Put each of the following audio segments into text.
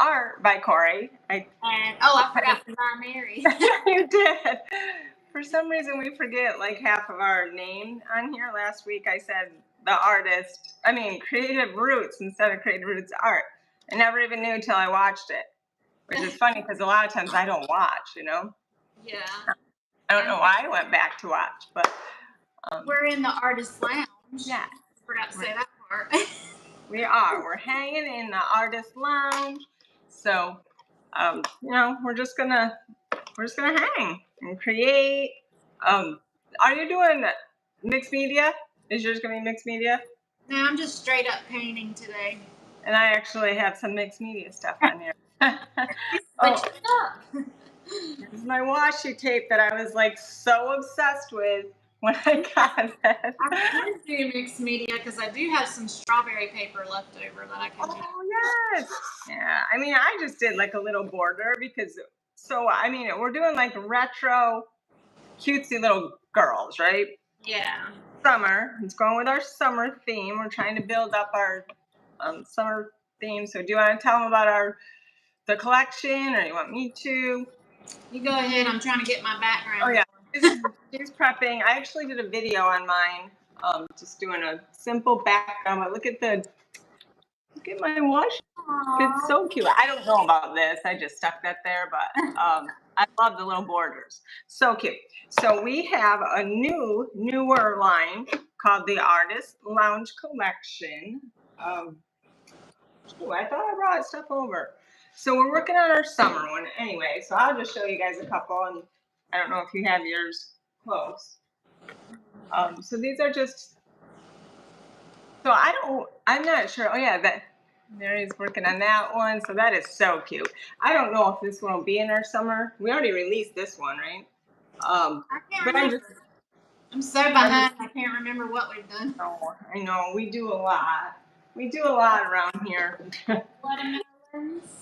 art by Corey. And I forgot to buy Mary. You did. For some reason, we forget like half of our name on here. Last week, I said Creative Roots instead of Creative Roots Art. I never even knew until I watched it, which is funny because a lot of times I don't watch, Yeah. I don't know why I went back to watch, but we're in the artist lounge. Yeah. Forgot to say that part. We are. We're hanging in the artist lounge. So, we're just gonna hang and create. Are you doing mixed media? Is yours gonna be mixed media? No, I'm just straight up painting today. And I actually have some mixed media stuff on here. Switch it up. This is my washi tape that I was like so obsessed with when I got it. I can do mixed media because I do have some strawberry paper left over that I can do. Oh, yes. Yeah. I just did like a little border because, we're doing like retro, cutesy little girls, right? Yeah. Summer. It's going with our summer theme. We're trying to build up our summer theme. So do you want to tell them about the collection, or you want me to? You go ahead. I'm trying to get my background. Oh, yeah. She's prepping. I actually did a video on mine, just doing a simple background. But look at my wash. It's so cute. I don't know about this. I just stuck that there, but I love the little borders. So cute. So we have a newer line called the Artist Lounge Collection. I thought I brought stuff over. So we're working on our summer one anyway. So I'll just show you guys a couple, and I don't know if you have yours close. So these are just. So I'm not sure. Oh yeah, Mary's working on that one. So that is so cute. I don't know if this one will be in our summer. We already released this one, right? I can't remember. I'm so behind. I can't remember what we've done. Oh, I know. We do a lot. We do a lot around here. Watermelons.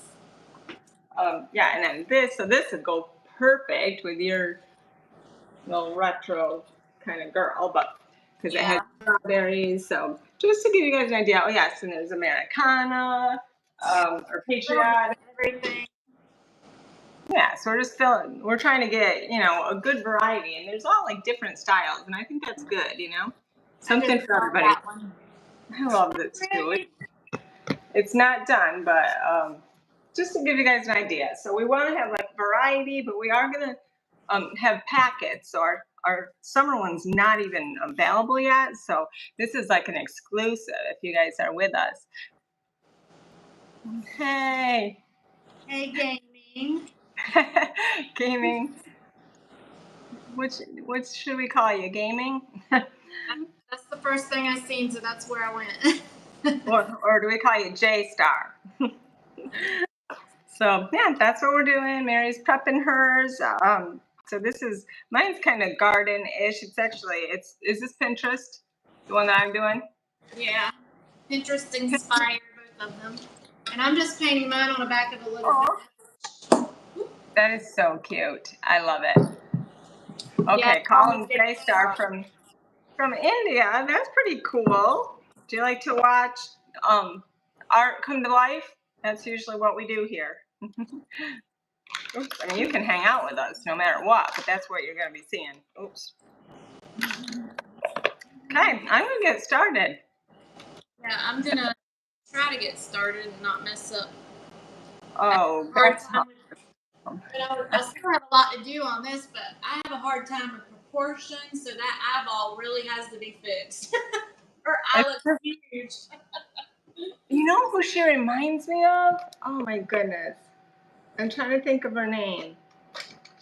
Yeah, and then this would go perfect with your little retro kind of girl, but because it has strawberries. So just to give you guys an idea. Oh yes, and there's Americana, or patriotic, everything. Yeah, so we're trying to get, a good variety, and there's all like different styles, and I think that's good, something for everybody. I love this too. It's not done, but just to give you guys an idea. So we want to have like variety, but we are gonna have packets. So our summer one's not even available yet. So this is like an exclusive if you guys are with us. Hey. Hey, gaming. Gaming. Which should we call you? Gaming? That's the first thing I seen, so that's where I went. or do we call you J Star? So yeah, that's what we're doing. Mary's prepping hers. So mine's kind of garden-ish. Is this Pinterest? The one that I'm doing? Yeah. Pinterest inspired both of them. And I'm just painting mine on the back of a little bit. That is so cute. I love it. Okay, yeah, Colin J Star from India. That's pretty cool. Do you like to watch art come to life? That's usually what we do here. Oops, you can hang out with us no matter what, but that's what you're going to be seeing. Oops. Okay, I'm going to get started. Yeah, I'm going to try to get started and not mess up. Oh, that's hard. I still have a lot to do on this, but I have a hard time with proportions, so that eyeball really has to be fixed. Her eye looks huge. You know who she reminds me of? Oh my goodness. I'm trying to think of her name.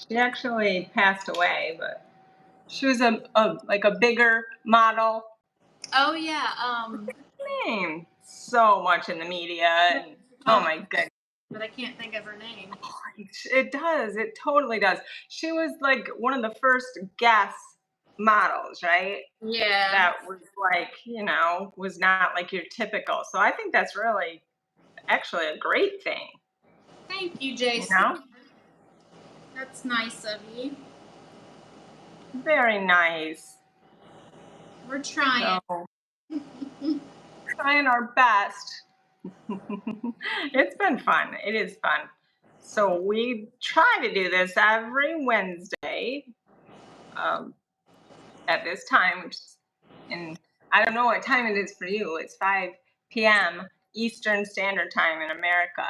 She actually passed away, but she was a bigger model. Oh yeah. What's her name? So much in the media, and oh my goodness. But I can't think of her name. It does. It totally does. She was like one of the first Guess models, right? Yeah. That was like, was not like your typical. So I think that's really actually a great thing. Thank you, Jason. That's nice of you. Very nice. We're trying. Trying our best. It's been fun. It is fun. So we try to do this every Wednesday um, at this time, which is in, I don't know what time it is for you. It's 5 p.m. Eastern Standard Time in America.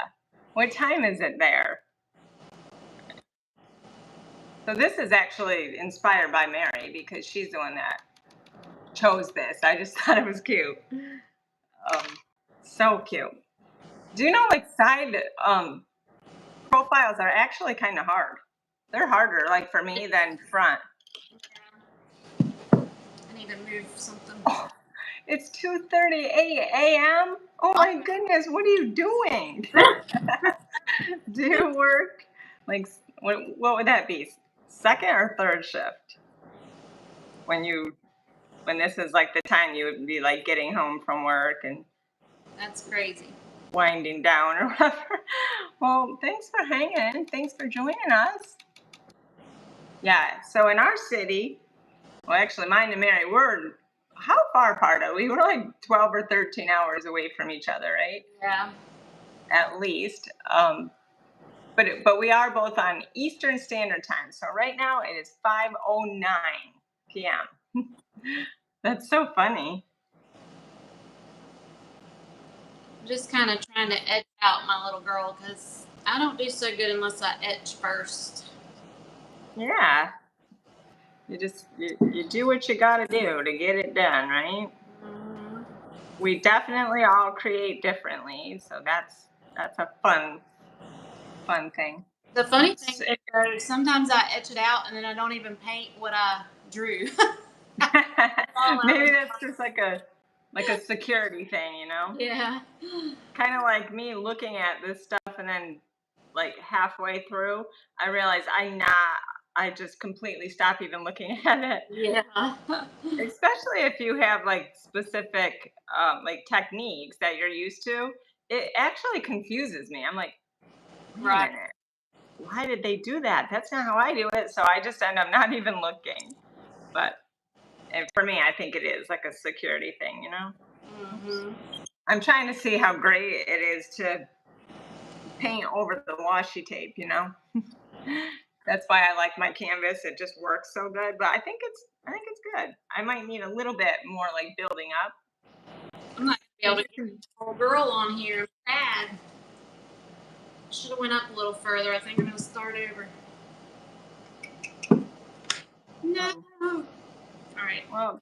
What time is it there? So this is actually inspired by Mary because she's the one that chose this. I just thought it was cute. So cute. Do you know like side profiles are actually kind of hard? They're harder, like for me, than front. I need to move something. Oh, it's 2:38 a.m. Oh my goodness, what are you doing? Do you work like what would that be? Second or third shift? When this is like the time you would be like getting home from work and That's crazy. winding down or whatever. Well, thanks for hanging. Thanks for joining us. Yeah, so in our city, well, actually, mine and Mary, we're how far apart are we? We're like 12 or 13 hours away from each other, right? Yeah. At least. But we are both on Eastern Standard Time. So right now it is 5:09 p.m. That's so funny. I'm just kind of trying to etch out my little girl because I don't do so good unless I etch first. Yeah. You do what you got to do to get it done, right? Mhm. We definitely all create differently, so that's a fun thing. The funny Let's thing see. is, though, sometimes I etch it out and then I don't even paint what I drew. Maybe that's just like a security thing, you know? Yeah. Kind of like me looking at this stuff and then like halfway through, I realize I just completely stop even looking at it. Yeah. Especially if you have like specific like techniques that you're used to, it actually confuses me. I'm like, wait a Right. minute, why did they do that? That's not how I do it. So I just end up not even looking. But and for me, I think it is like a security thing, you know? Hmm. I'm trying to see how great it is to paint over the washi tape, you know? That's why I like my canvas. It just works so good. But I think it's good. I might need a little bit more like building up. I'm not gonna be able to get this little girl on here. Bad. Should have went up a little further. I think I'm gonna start over. No. All right. Well,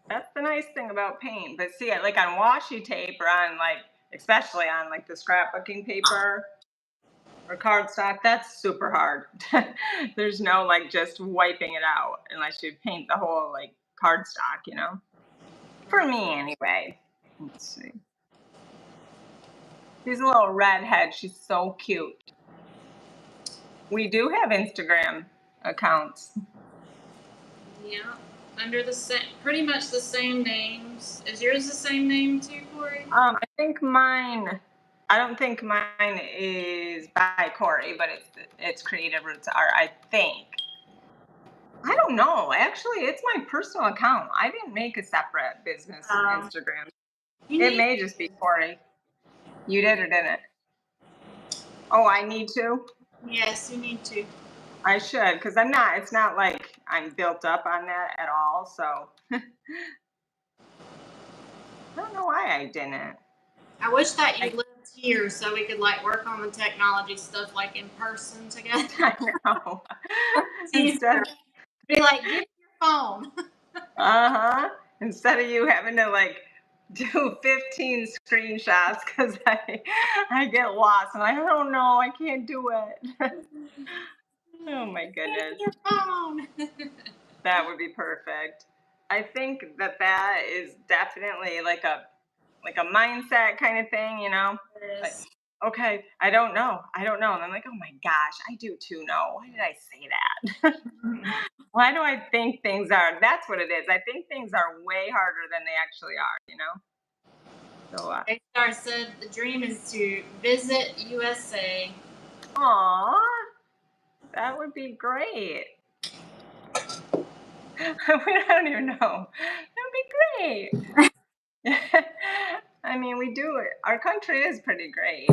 that's the nice thing about paint. But see, like on washi tape or on like especially on like the scrapbooking paper or cardstock, that's super hard. There's no like just wiping it out unless you paint the whole like cardstock, you know. For me anyway. Let's see. She's a little redhead. She's so cute. We do have Instagram accounts. Yeah. Under the same, pretty much the same names. Is yours the same name too, Corey? I think mine. I don't think mine is by Corey, but it's Creative Roots Art. I think. I don't know. Actually, it's my personal account. I didn't make a separate business Instagram. You It need. may just be Corey. You did or didn't? Oh, I need to. Yes, you need to. I should, because I'm not. It's not like I'm built up on that at all. So I don't know why I didn't. I wish that you I, lived here so we could like work on the technology stuff like in person together. I know. Instead, Be like, give me your phone. Instead of you having to like do 15 screenshots because I get lost and I don't know, I can't do it. Oh my Give me goodness, your phone. that would be perfect. I think that is definitely like a mindset kind of thing, you know. Like, Yes. okay, I don't know, and I'm like, oh my gosh, I do too know. Why did I say that? Why do I think things are? That's what it is. I think things are way harder than they actually are, you know. So, Star said the dream is to visit USA. aw, that would be great. I don't even know. That would be great. I mean, we do it. Our country is pretty great.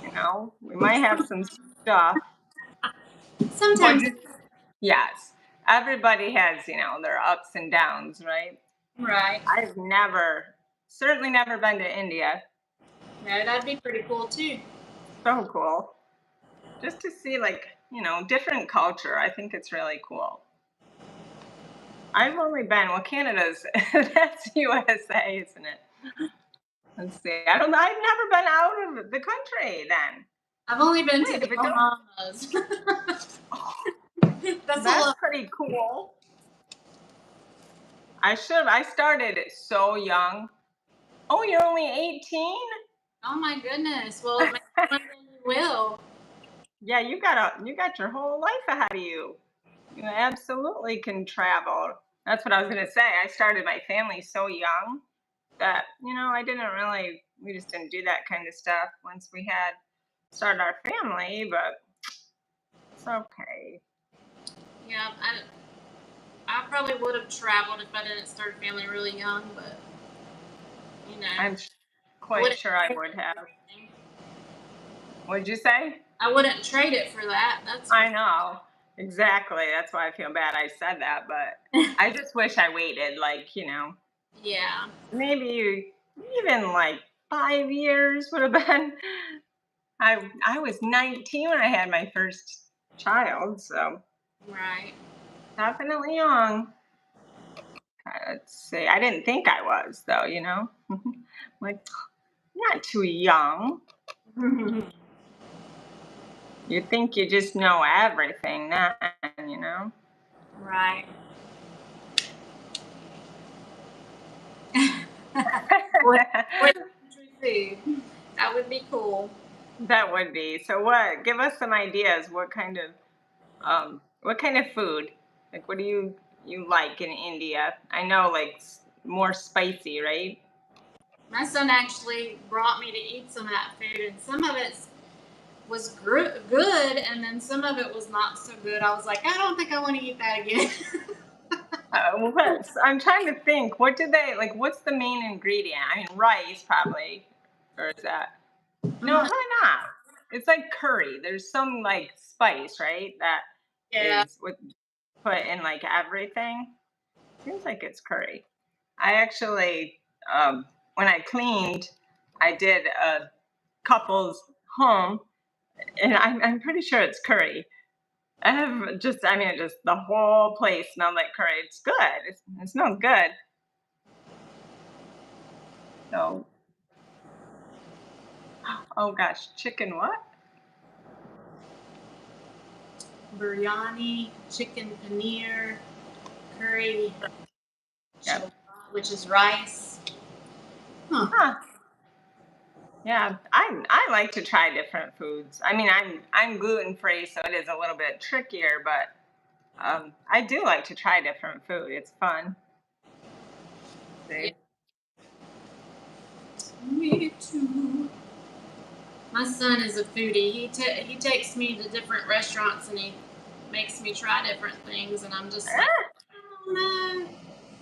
You know, we might have some stuff, but Sometimes, yes, everybody has, their ups and downs, right? right. I've certainly never been to India. Yeah, that'd be pretty cool too. So cool. Just to see, like, different culture. I think it's really cool. I've only been, well, Canada's, that's USA, isn't it? Let's see. I've never been out of the country then. I've only been to Wait, the but don't, Bahamas. oh, That's a that's lot. pretty cool. I started so young. Oh, you're only 18? Oh my goodness. Well, maybe one day you will. Yeah, you got your whole life ahead of you. You absolutely can travel. That's what I was gonna say. I started my family so young that, we just didn't do that kind of stuff once we had started our family, but it's okay. Yeah, I probably would have traveled if I didn't start a family really young, but I'm I quite wouldn't sure I trade would it have. for anything. What'd you say? I wouldn't trade it for that. That's for I know. Exactly. That's why I feel bad I said that, but I just wish I waited, like, yeah. maybe even like 5 years would have been. I was 19 when I had my first child, so Right. definitely young. Let's see. I didn't think I was though. Like, not too young. You think you just know everything then. Right. What country food? That would be cool. That would be. So what? Give us some ideas. What kind of food? Like, what do you like in India? I know, like, more spicy, right? My son actually brought me to eat some of that food, and some of it was good, and then some of it was not so good. I was like, I don't think I want to eat that again. I'm trying to think. What did they like? What's the main ingredient? I mean, rice probably, or is that? No, Uh, probably not. It's like curry. There's some like spice, right? That yeah. is what put in like everything. Seems like it's curry. I actually, when I cleaned, I did a couple's home, and I'm pretty sure it's curry. Just the whole place smelled like curry. It's good. It smells good. So, oh gosh, chicken what? Biryani, chicken paneer, curry, Yep. which is rice. Huh. Huh. Yeah, I like to try different foods. I mean, I'm gluten free, so it is a little bit trickier, but I do like to try different food. It's fun. Yeah, See? me too. My son is a foodie. He takes me to different restaurants and he makes me try different things, and I'm just like, Ah, oh no.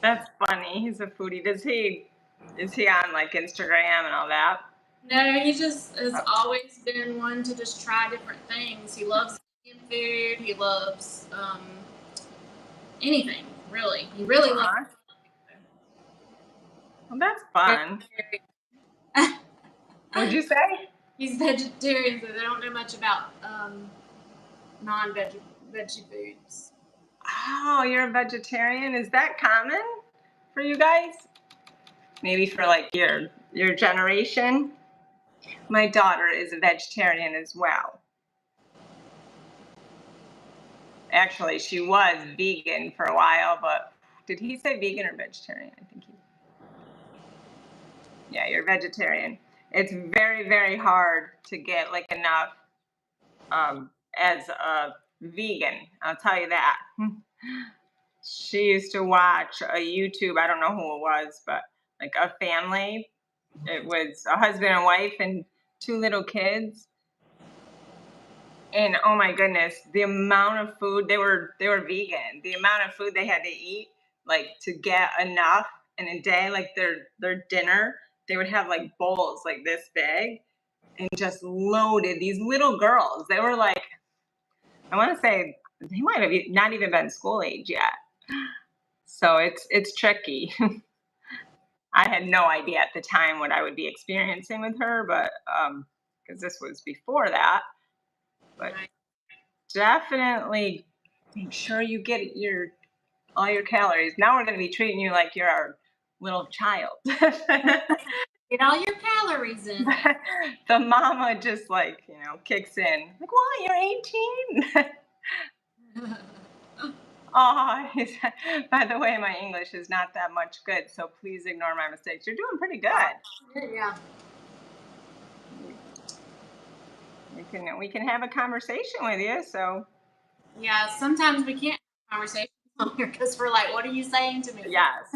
that's funny. He's a foodie. Is he on like Instagram and all that? No, he just has Oh, always been one to just try different things. He loves Indian food. He loves anything, really. He really loves aw, well, that's fun. vegetarian. What'd you say? He's vegetarian, so they don't know much about non-veggie foods. Oh, you're a vegetarian? Is that common for you guys? Maybe for like your generation? My daughter is a vegetarian as well. Actually, she was vegan for a while, but did he say vegan or vegetarian? I think yeah, you're vegetarian. It's very, very hard to get like enough as a vegan. I'll tell you that. She used to watch a YouTube, I don't know who it was, but like a family. It was a husband and wife and two little kids. And oh my goodness, the amount of food they were vegan. The amount of food they had to eat, like to get enough in a day, like their dinner. they would have like bowls like this big and just loaded these little girls. They were like, I want to say they might have not even been school age yet. So it's tricky. I had no idea at the time what I would be experiencing with her, but because this was before that, but Right. definitely make sure you get all your calories. Now we're going to be treating you like you're our little child. Get all your calories in. The mama just like, kicks in. Like, what? You're 18? Oh, by the way, my English is not that much good, so please ignore my mistakes. You're doing pretty good. Yeah. We can have a conversation with you. So Yeah, sometimes we can't have conversations on here because we're like, what are you saying to me? yes,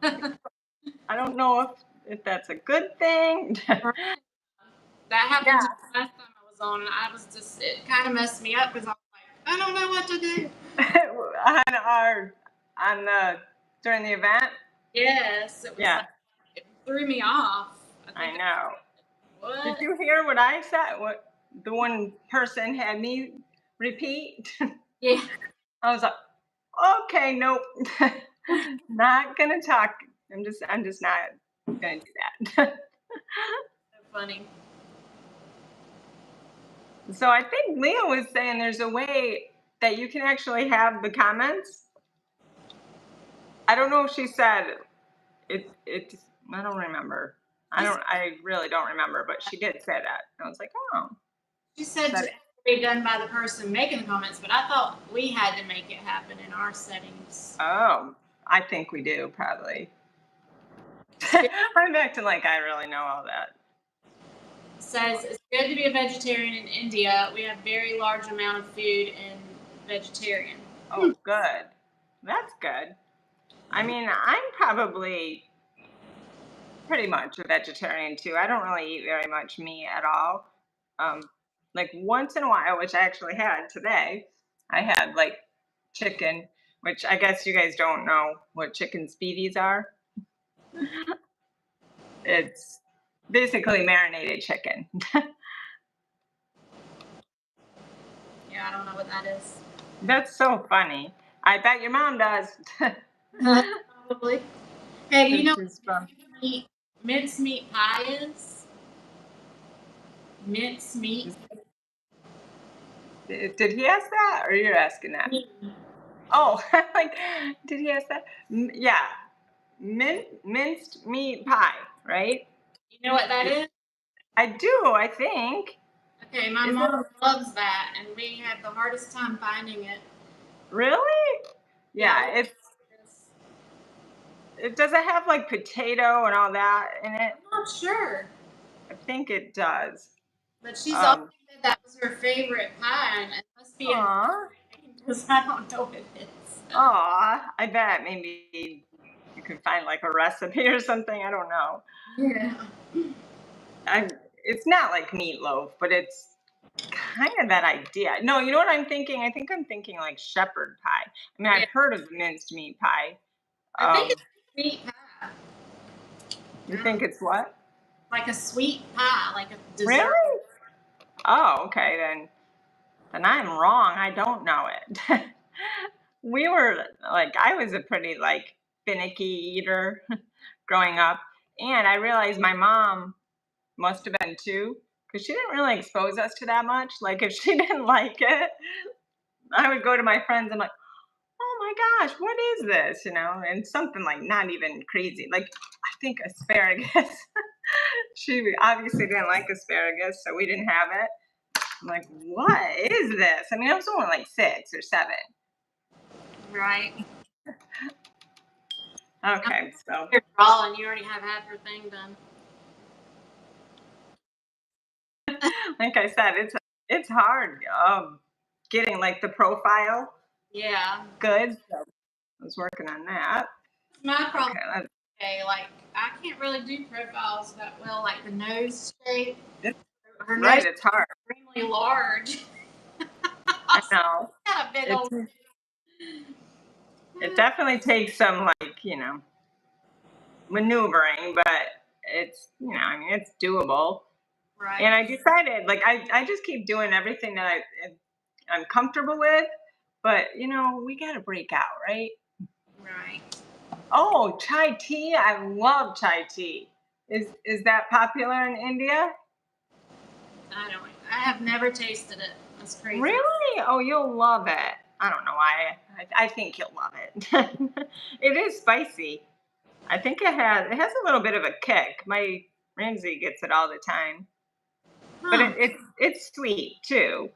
I don't know if that's a good thing. That happened Yeah. to me last time I was on, and I was just, it kind of messed me up because I was like, I don't know what to do. During the event. Yes, it was Yeah, like, it threw me off. I know. What? Did you hear what I said? What the one person had me repeat? Yeah. I was like, okay, nope, not gonna talk. I'm just not gonna do that. So funny. So I think Leah was saying there's a way that you can actually have the comments. I don't know if she said it. I don't remember. I really don't remember, but she did say that. I was like, oh. She said That- to be done by the person making the comments, but I thought we had to make it happen in our settings. Oh, I think we do probably. I'm acting like I really know all that. Says it's good to be a vegetarian in India. We have very large amount of food in vegetarian. Oh, good. That's good. I mean, I'm probably pretty much a vegetarian too. I don't really eat very much meat at all. Like once in a while, which I actually had today, I had like chicken, which I guess you guys don't know what chicken speedies are. It's basically marinated chicken. Yeah, I don't know what that is. That's so funny. I bet your mom does. Probably. Hey, do you know Which is fun. what mincemeat pie is? Mincemeat. Did he ask that, or you're asking that? Oh, like, did he ask that? Yeah, minced meat pie, right? You know what that is? I do, I think. Okay, my Is mom loves that, and we have the hardest time finding it. Really? Yeah, it does it have like potato and all that in it? I'm not sure, I think it does. but she's always Um, said that was her favorite pie, and it must be aw, because I don't know what it is. aw, I bet maybe you could find like a recipe or something. I don't know. Yeah. It's not like meatloaf, but it's kind of that idea. No, you know what I'm thinking? I think I'm thinking like shepherd pie. I mean, Yeah. I've heard of minced meat pie. I think it's sweet pie. You think it's what? Like a sweet pie, like a dessert. Really? Oh, okay, then I'm wrong. I don't know it. We were like, I was a pretty like finicky eater growing up, and I realized my mom must have been too, because she didn't really expose us to that much. Like if she didn't like it, I would go to my friends. I'm like, oh my gosh, what is this? And something like not even crazy. Like I think asparagus. She obviously didn't like asparagus, so we didn't have it. I'm like, what is this? I mean, I was only like 6 or 7. Right. Okay, so You're drawing, you already have half your thing done. like I said, it's hard getting like the profile Yeah. good. So I was working on that. My problem. Okay, Okay, like I can't really do profiles that well, like the nose shape. Her nose right, is it's hard. extremely large. I know. Got a big old. It definitely takes some like maneuvering, but it's, I mean, it's doable. Right. And I decided, like, I just keep doing everything that I'm comfortable with, but we got to break out, right? Right. Oh, chai tea! I love chai tea. Is that popular in India? I have never tasted it. That's crazy. Really? Oh, you'll love it. I don't know why. I think you'll love it. It is spicy. I think it has a little bit of a kick. My Ramsey gets it all the time, but Huh. it's sweet too.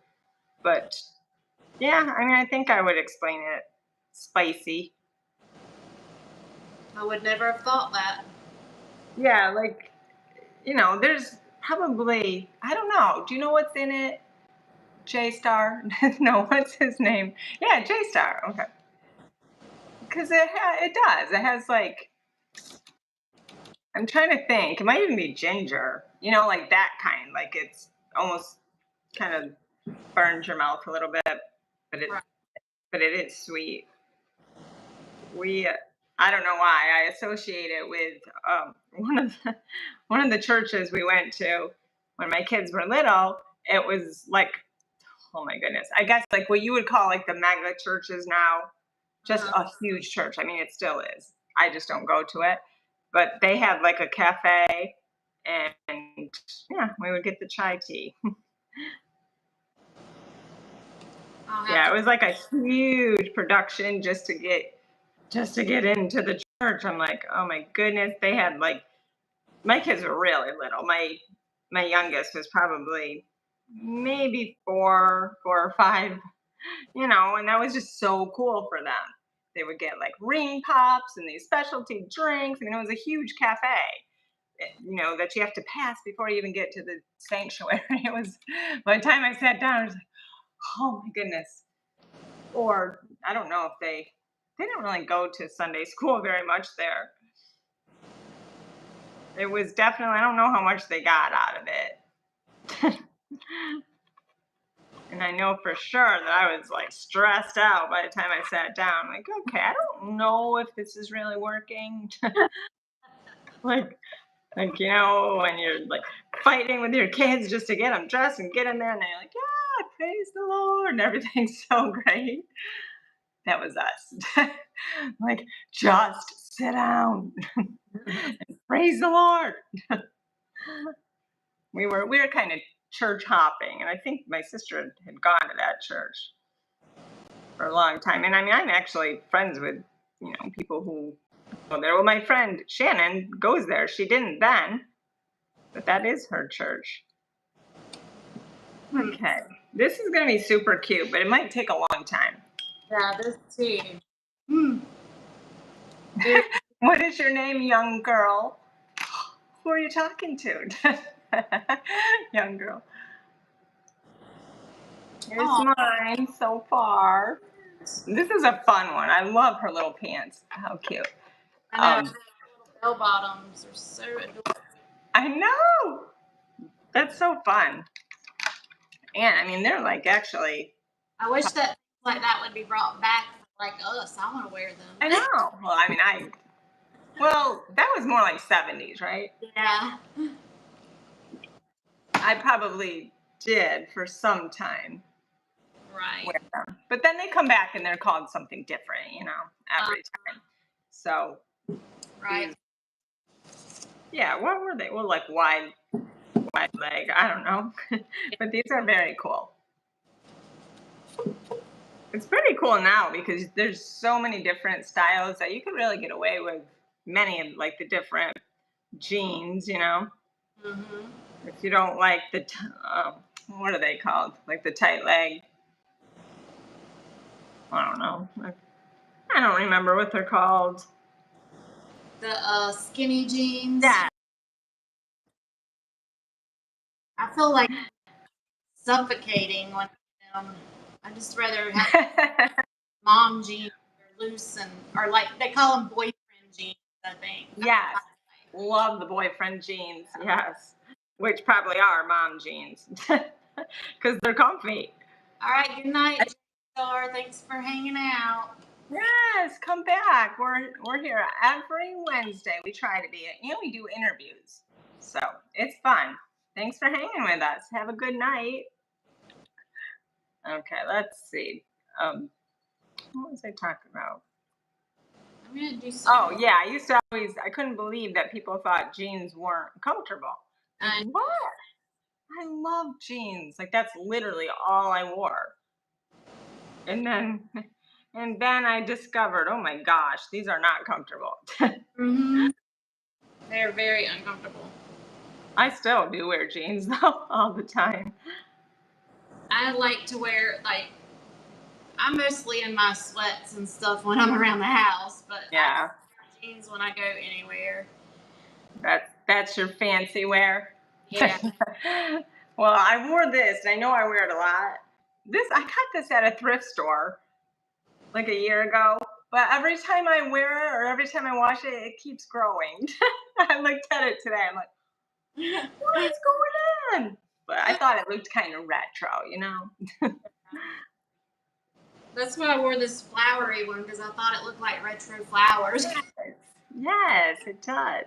But yeah, I mean, I think I would explain it spicy. I would never have thought that. Yeah, like there's probably, I don't know. Do you know what's in it? J Star? No, what's his name? Yeah, J Star. Okay, because it does. It has like, I'm trying to think. It might even be ginger. Like that kind. Like it's almost kind of burns your mouth a little bit, but it Right. but it is sweet. We I don't know why I associate it with one of the churches we went to when my kids were little. It was like, oh my goodness, I guess like what you would call like the mega churches now, just Uh-huh. a huge church. I mean, it still is. I just don't go to it, but they had like a cafe, and yeah, we would get the chai tea. I'll have Yeah, to. it was like a huge production just to get into the church. I'm like, oh my goodness, they had like, my kids were really little. My youngest was probably maybe four or five, and that was just so cool for them. They would get like ring pops and these specialty drinks. I mean, it was a huge cafe, that you have to pass before you even get to the sanctuary. It was, by the time I sat down, I was like, oh my goodness. Or I don't know if they didn't really go to Sunday school very much there. It was definitely, I don't know how much they got out of it. And I know for sure that I was like stressed out by the time I sat down. Like, okay, I don't know if this is really working. like, when you're like fighting with your kids just to get them dressed and get in there, and they're like, yeah, praise the Lord, and everything's so great. That was us. Like, just sit down and praise the Lord. We were kind of church hopping, and I think my sister had gone to that church for a long time. And I mean, I'm actually friends with people who go there. Well, my friend Shannon goes there. She didn't then, but that is her church. Hmm. Okay, this is going to be super cute, but it might take a long time. Yeah, this too. Hmm. What is your name, young girl? Who are you talking to? Young girl. Here's Oh, mine so far. This is a fun one. I love her little pants. How cute. I know. Um, Little bell bottoms are so adorable. I know. That's so fun. And I mean, they're like, actually, I wish that like that would be brought back for like us. I want to wear them. I know. Well, I mean, that was more like 70s, right? Yeah. I probably did for some time Right. wear them. But then they come back and they're called something different, every time. So, Right. yeah, what were they? Well, like wide leg. I don't know. But these are very cool. It's pretty cool now because there's so many different styles that you can really get away with many of like the different jeans, Mhm. if you don't like what are they called? Like the tight leg. I don't know. I don't remember what they're called. The skinny jeans. Yeah. I feel like suffocating when I just rather have mom jeans or loose and or like they call them boyfriend jeans. I think. Yes. Love the boyfriend jeans. Yes. Which probably are mom jeans because they're comfy. All right. Good night, Star. Thanks for hanging out. Yes, come back. We're here every Wednesday. We try to be, and we do interviews. So it's fun. Thanks for hanging with us. Have a good night. Okay, let's see. What was I talking about? I'm gonna do Oh some. yeah, I couldn't believe that people thought jeans weren't comfortable. Like, I what? I love jeans. Like that's literally all I wore. And then and then I discovered, oh my gosh, these are not comfortable. hmm They're very uncomfortable. I still do wear jeans though all the time. I like to wear I'm mostly in my sweats and stuff when I'm around the house, but I Yeah, wear jeans when I go anywhere. that's your fancy wear. Yeah. Well, I wore this, and I know I wear it a lot. I got this at a thrift store like a year ago, but every time I wear it or every time I wash it, it keeps growing. I looked at it today. I'm like, what is going on? But I thought it looked kind of retro, you know? That's why I wore this flowery one because I thought it looked like retro flowers. Yes, it does.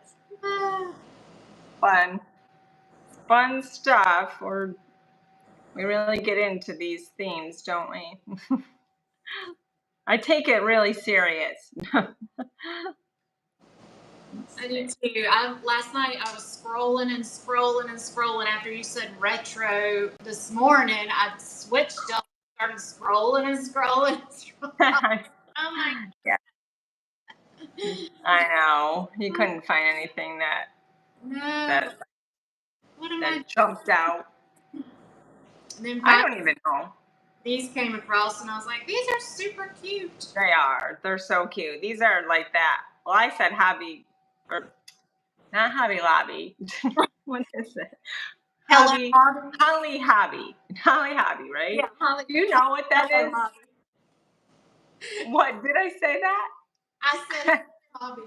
Fun, fun stuff. We really get into these themes, don't we? I take it really serious. I do too. Last night I was scrolling and scrolling and scrolling after you said retro this morning. I switched up, started scrolling and scrolling and scrolling. Oh my Yeah, I know. You couldn't find anything no. that What am I that jumped out. doing? And then I finally don't even know. these came across and I was like, these are super cute. They are. They're so cute. These are like that. Well, I said hobby, or not Hobby Lobby. What is it? Hello, Hobby, Bobby. Holly Hobby, Holly Hobby, right? Yeah, Holly. Do you know what that Hello, is? Bobby. What did I say I said that? Bobby.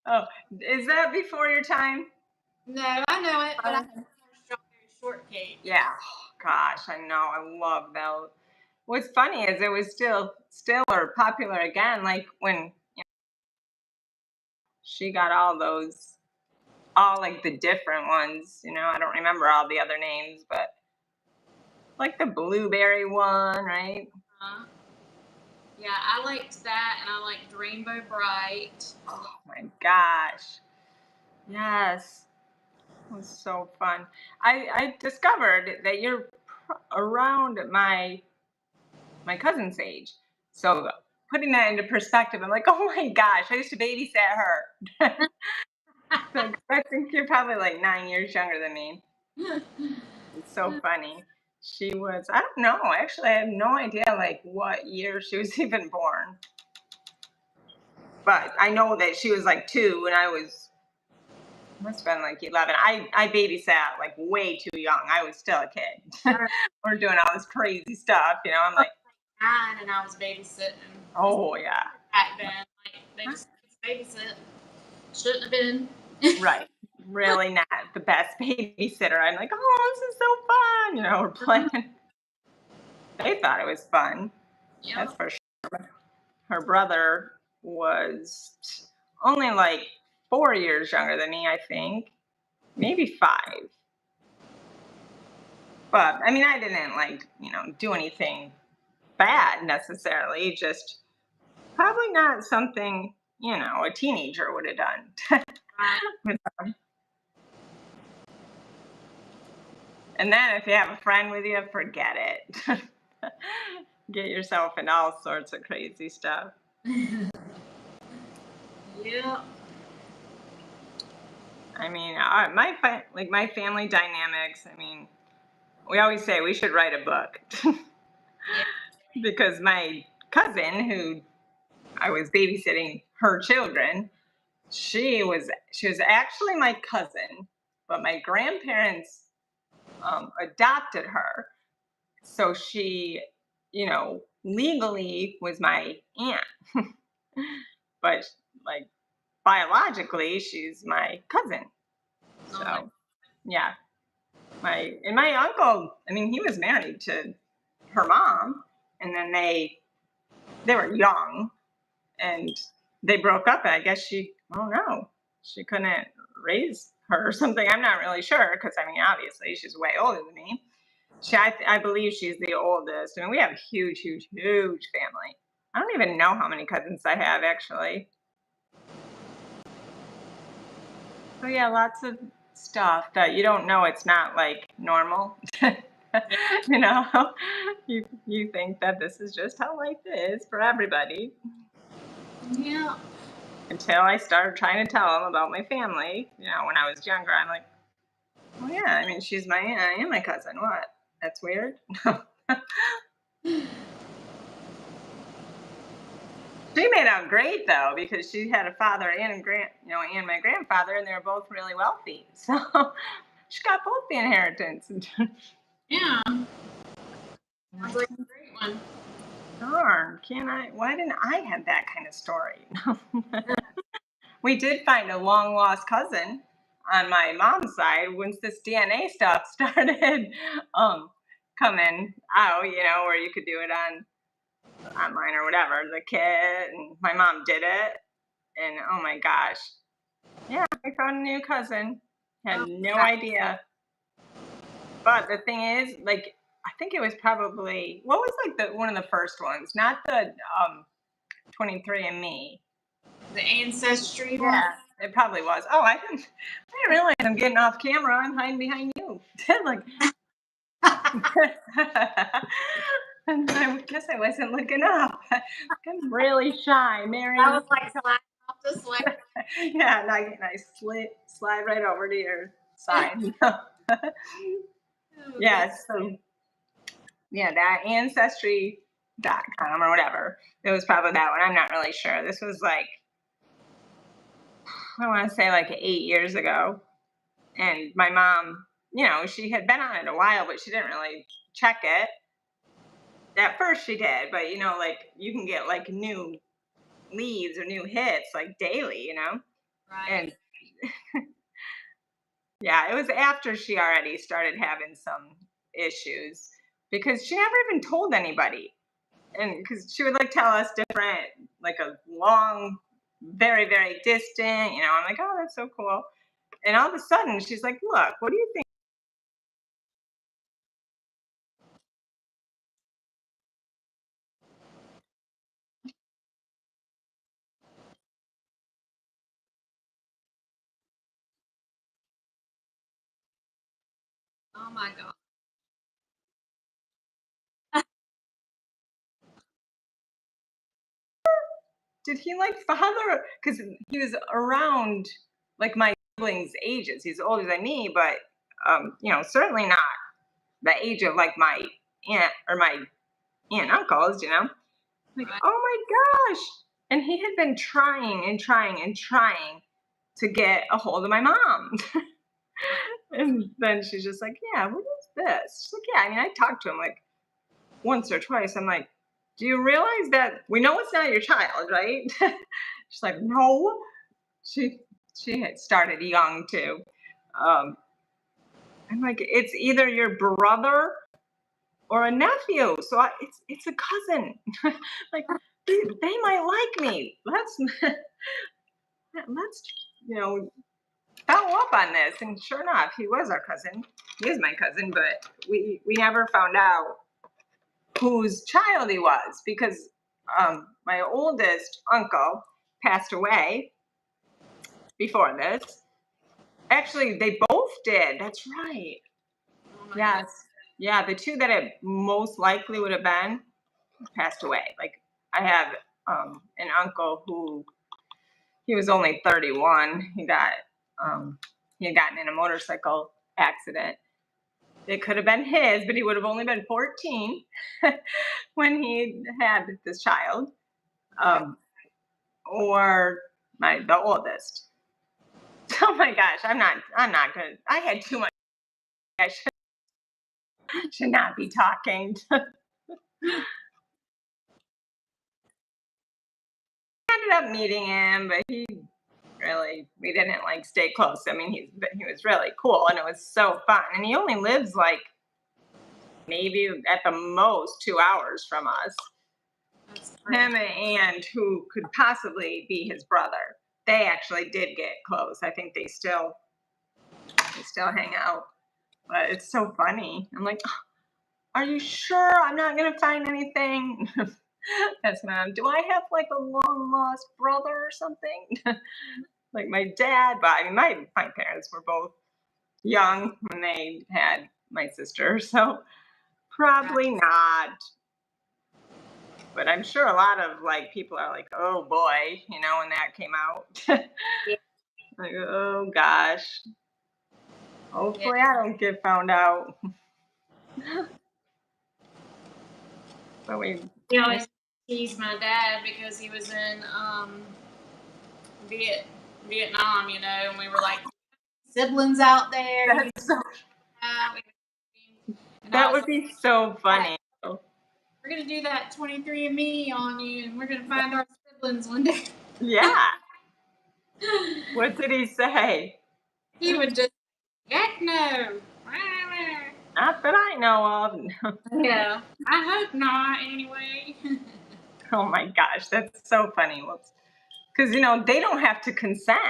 Oh, is that before your time? No, I know it, but I strawberry shortcake. Yeah. Oh, gosh, I know. I love those. What's funny is it was still or popular again, like when she got all like the different ones. I don't remember all the other names, but like the blueberry one, right? Uh, yeah, I liked that, and I liked Rainbow Bright. Oh my gosh. Yes. It was so fun. I discovered that you're around my cousin's age. So putting that into perspective, I'm like, oh my gosh, I used to babysit her. So I think you're probably like 9 years younger than me. It's so funny. She was, I don't know, actually, I have no idea like what year she was even born. But I know that she was like 2 and must have been like 11. I babysat like way too young. I was still a kid. We're doing all this crazy stuff. I'm like, 9, and I was babysitting. oh yeah, Back then, they just babysit. Shouldn't have been. right. Really not the best babysitter. I'm like, oh, this is so fun. We're playing. They thought it was fun. That's Yep. for sure. Her brother was only like 4 years younger than me, I think, maybe 5. But I mean, I didn't like, do anything bad necessarily, just probably not something, a teenager would have done. With them. And then if you have a friend with you, forget it. Get yourself in all sorts of crazy stuff. Yep. I mean, like my family dynamics. I mean, we always say we should write a book because my cousin, who I was babysitting her children, she was actually my cousin, but my grandparents adopted her, so she, legally was my aunt, but like biologically, she's my cousin. Oh, So yeah, my uncle. I mean, he was married to her mom, and then they were young. and they broke up. I guess she, oh no, she couldn't raise her or something. I'm not really sure because I mean, obviously, she's way older than me. I believe she's the oldest. I mean, we have a huge, huge, huge family. I don't even know how many cousins I have actually. So yeah, lots of stuff that you don't know. It's not like normal. you know, you think that this is just how life is for everybody. Yeah. Until I started trying to tell them about my family. You know, when I was younger, I'm like, oh yeah, I mean, she's my aunt, I am my cousin. What? That's weird. She made out great though because she had a father and and my grandfather, and they were both really wealthy. So she got both the inheritance. Yeah. Sounds like a great one. Darn, can I? Why didn't I have that kind of story? We did find a long lost cousin on my mom's side once this DNA stuff started coming out. You know, where you could do it online or whatever. The kid and my mom did it, and oh my gosh, yeah, I found a new cousin. Had Oh, no God. idea. But the thing is, like, I think it was probably what was like the one of the first ones, not the 23andMe. The ancestry one. Yeah, it probably was. Oh, I didn't realize I'm getting off camera. I'm hiding behind you. like, and I guess I wasn't looking up. I'm really shy, Mary. I was like sliding off the slide. Yeah, and I slide right over to your side. Yeah, so yeah, that ancestry.com or whatever. It was probably that one. I'm not really sure. This was like I want to say like 8 years ago. And my mom, she had been on it a while, but she didn't really check it. At first she did, but like you can get like new leads or new hits like daily. Right. And yeah, it was after she already started having some issues because she never even told anybody. And because she would like tell us different, like a long, very, very distant, I'm like, oh, that's so cool. And all of a sudden she's like, look, what do you think? Oh my God. Did he like father? Because he was around like my siblings' ages. He's older than me, but certainly not the age of like my aunt or my aunt and uncles. Like, Right. oh my gosh. And he had been trying and trying and trying to get a hold of my mom. And then she's just like, yeah, what is this? She's like, yeah, I mean, I talked to him like once or twice. I'm like, do you realize that we know it's not your child, right? She's like, no. She she had started young too. Um, I'm like, it's either your brother or a nephew. So it's a cousin. Like they might like me. Let's follow up on this. And sure enough, he was our cousin. He is my cousin, but we never found out whose child he was because my oldest uncle passed away before this. Actually, they both did. That's right. Oh my God. Yes. Yeah, the two that it most likely would have been passed away. Like I have an uncle who he was only 31. He had gotten in a motorcycle accident. It could have been his, but he would have only been 14 when he had this child. Um, or the oldest. Oh my gosh, I'm not good. I had too much. I should not be talking. Ended up meeting him, but we didn't like stay close. I mean, he was really cool and it was so fun. And he only lives like maybe at the most 2 hours from us. That's Him great. and who could possibly be his brother. They actually did get close. I think they still hang out. But it's so funny. I'm like, are you sure I'm not gonna find anything? That's mom. Do I have like a long lost brother or something? Like my dad, but I mean my parents were both young when they had my sister, so probably not. But I'm sure a lot of like people are like, oh boy, when that came out. Yeah. Like, oh gosh. Yeah. Hopefully I don't get found out. But We always tease my dad because he was in Vietnam, and we were like siblings out there. He was that's so, out, and I that was would like, be so funny. we're gonna do that 23andMe on you, and we're gonna find our siblings one day. Yeah. What did he say? He would just, heck no. Not that I know of. Yeah, I hope not. Anyway. Oh my gosh, that's so funny. Because they don't have to consent.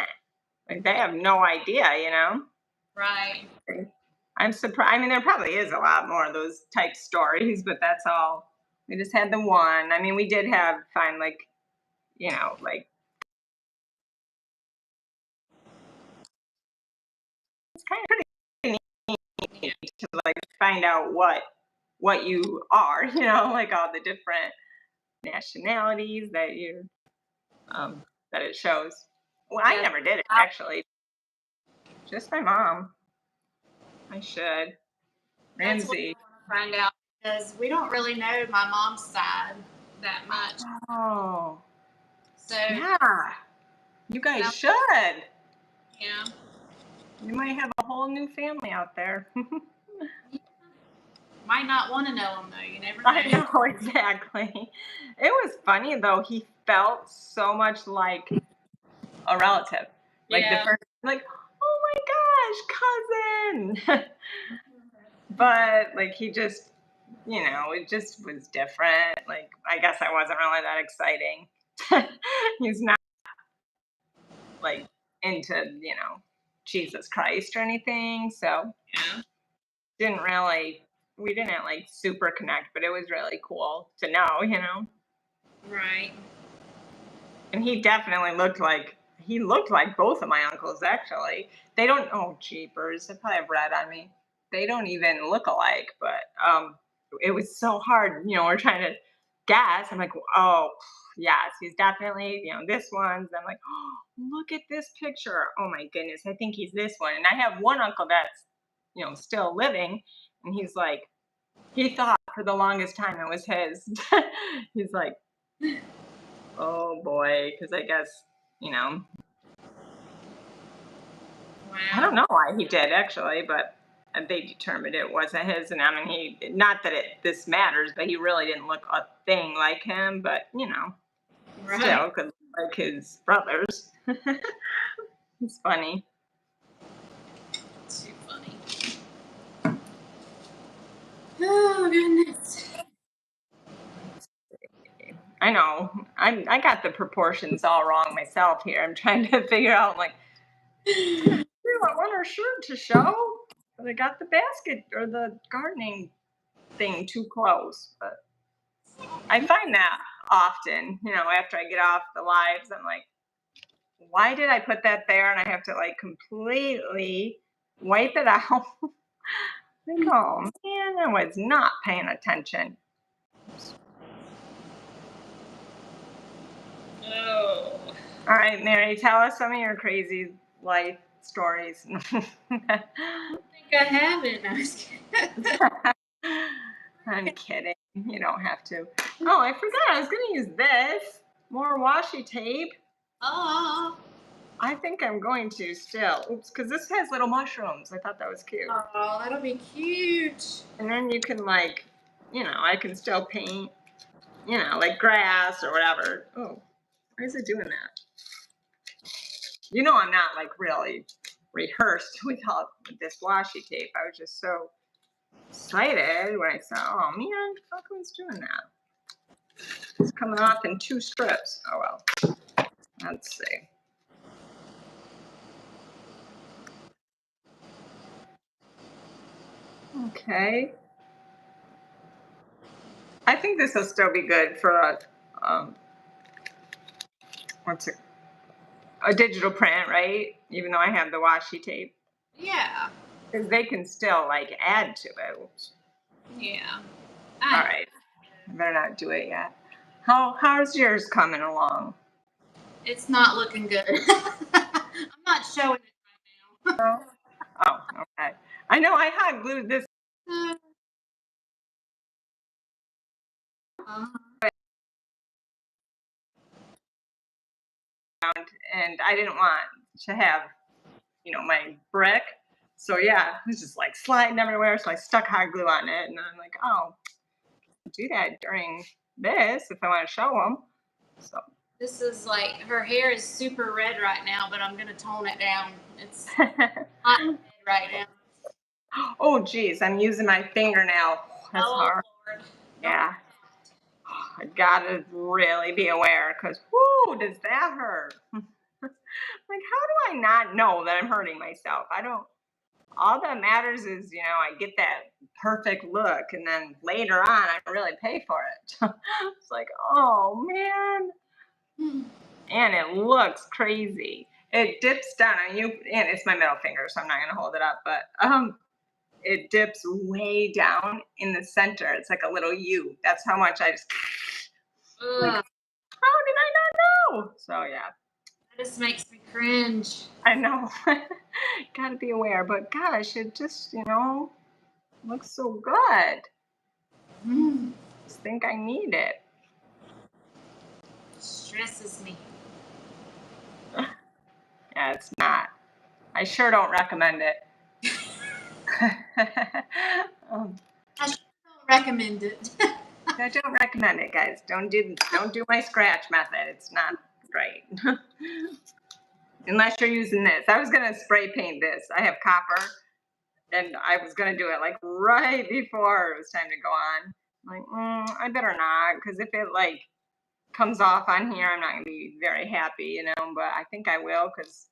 Like they have no idea. Right. I'm surprised. I mean, there probably is a lot more of those type stories, but that's all. We just had the one. I mean, we did find like it's kind of pretty neat to like find out what you are. Like all the different nationalities that it shows. Well, I Yeah. never did it actually. Just my mom. I should. That's what Ramsey. I want to find out because we don't really know my mom's side that much. Oh, So, yeah. You guys now, should. yeah. You might have a whole new family out there. Might not want to know them though. You never I know. know, exactly. It was funny though. He felt so much like a relative. Like the Yeah. first, like, oh my gosh, cousin. But like he just, it just was different. Like I guess I wasn't really that exciting. He's not like into, Jesus Christ or anything. So Yeah. didn't really we didn't like super connect, but it was really cool to know. Right. And he looked like both of my uncles actually. They don't jeepers, they probably have red on me. They don't even look alike, but it was so hard, we're trying to guess. I'm like, oh yes, he's definitely, this one's. I'm like, oh, look at this picture. Oh my goodness, I think he's this one. And I have one uncle that's, still living, and he's like, he thought for the longest time it was his. He's like, oh boy, because I guess, you know, I don't Wow. know why he did actually, but they determined it wasn't his. And I mean, not that this matters, but he really didn't look a thing like him, but Right. still could look like his brothers. It's funny. Too funny. Oh goodness. I know. I got the proportions all wrong myself here. I'm trying to figure out like, I want her shirt to show, but I got the basket or the gardening thing too close. But I find that often, after I get off the lives, I'm like, why did I put that there? And I have to like completely wipe it out. Like, oh man, I was not paying attention. Oh. All right, Mary, tell us some of your crazy life stories. I think I haven't. I was kidding. I'm kidding. You don't have to. Oh, I forgot. I was going to use this. More washi tape. Oh. I think I'm going to still. Oops, because this has little mushrooms. I thought that was cute. Oh, that'll be cute. And then you can like, I can still paint, like grass or whatever. Oh, why is it doing that? I'm not like really rehearsed with this washi tape. I was just so excited when I saw, oh man, how come it's doing that? It's coming off in 2 strips. Oh well. Let's see. Okay. I think this will still be good for a a digital print, right? Even though I have the washi tape, Yeah. because they can still like add to it. Oops. Yeah. All right. I better not do it yet. How's yours coming along? It's not looking good. I'm not showing it right now. Oh, okay. I know I hot glued this Uh-huh. around, and I didn't want to have, my brick. So yeah, it was just like sliding everywhere. So I stuck hot glue on it, and I'm like, oh, I'll do that during this if I want to show them. So This is like, her hair is super red right now, but I'm gonna tone it down. It's hot red right now. oh geez, I'm using my fingernail. That's Oh, hard. Lord. Yeah. I gotta really be aware because whoo, does that hurt? Like, how do I not know that I'm hurting myself? I don't. All that matters is, I get that perfect look, and then later on, I really pay for it. It's like, oh man, Hmm. and it looks crazy. It dips down on you, and it's my middle finger, so I'm not gonna hold it up, but it dips way down in the center. It's like a little U. That's how much I just. Like, Ugh, how did I not know? So yeah, that just makes me cringe. I know. Gotta be aware, but gosh, it just looks so good. Mm. Just think I need it. Stresses me. Yeah, it's not. I sure don't recommend it. um, I still don't recommend it. I don't recommend it, guys. Don't do my scratch method. It's not great. Unless you're using this. I was gonna spray paint this. I have copper, and I was gonna do it like right before it was time to go on. I'm like, I better not, because if it like comes off on here, I'm not gonna be very happy, But I think I will, because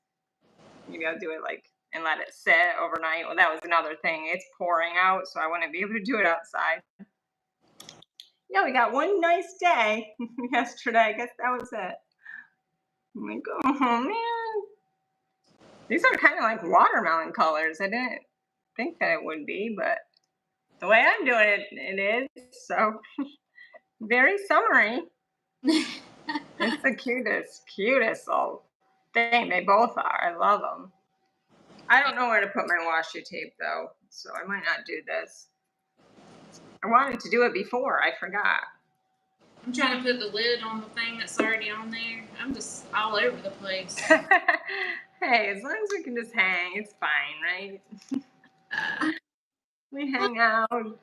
maybe I'll do it like and let it sit overnight. Well, that was another thing. It's pouring out, so I wouldn't be able to do it outside. Yeah, we got one nice day yesterday. I guess that was it. I'm like, oh man. These are kind of like watermelon colors. I didn't think that it would be, but the way I'm doing it, it is. So very summery. It's the cutest little thing. They both are. I love them. I don't know where to put my washi tape though, so I might not do this. I wanted to do it before. I forgot. I'm trying to put the lid on the thing that's already on there. I'm just all over the place. Hey, as long as we can just hang, it's fine, right? We hang out,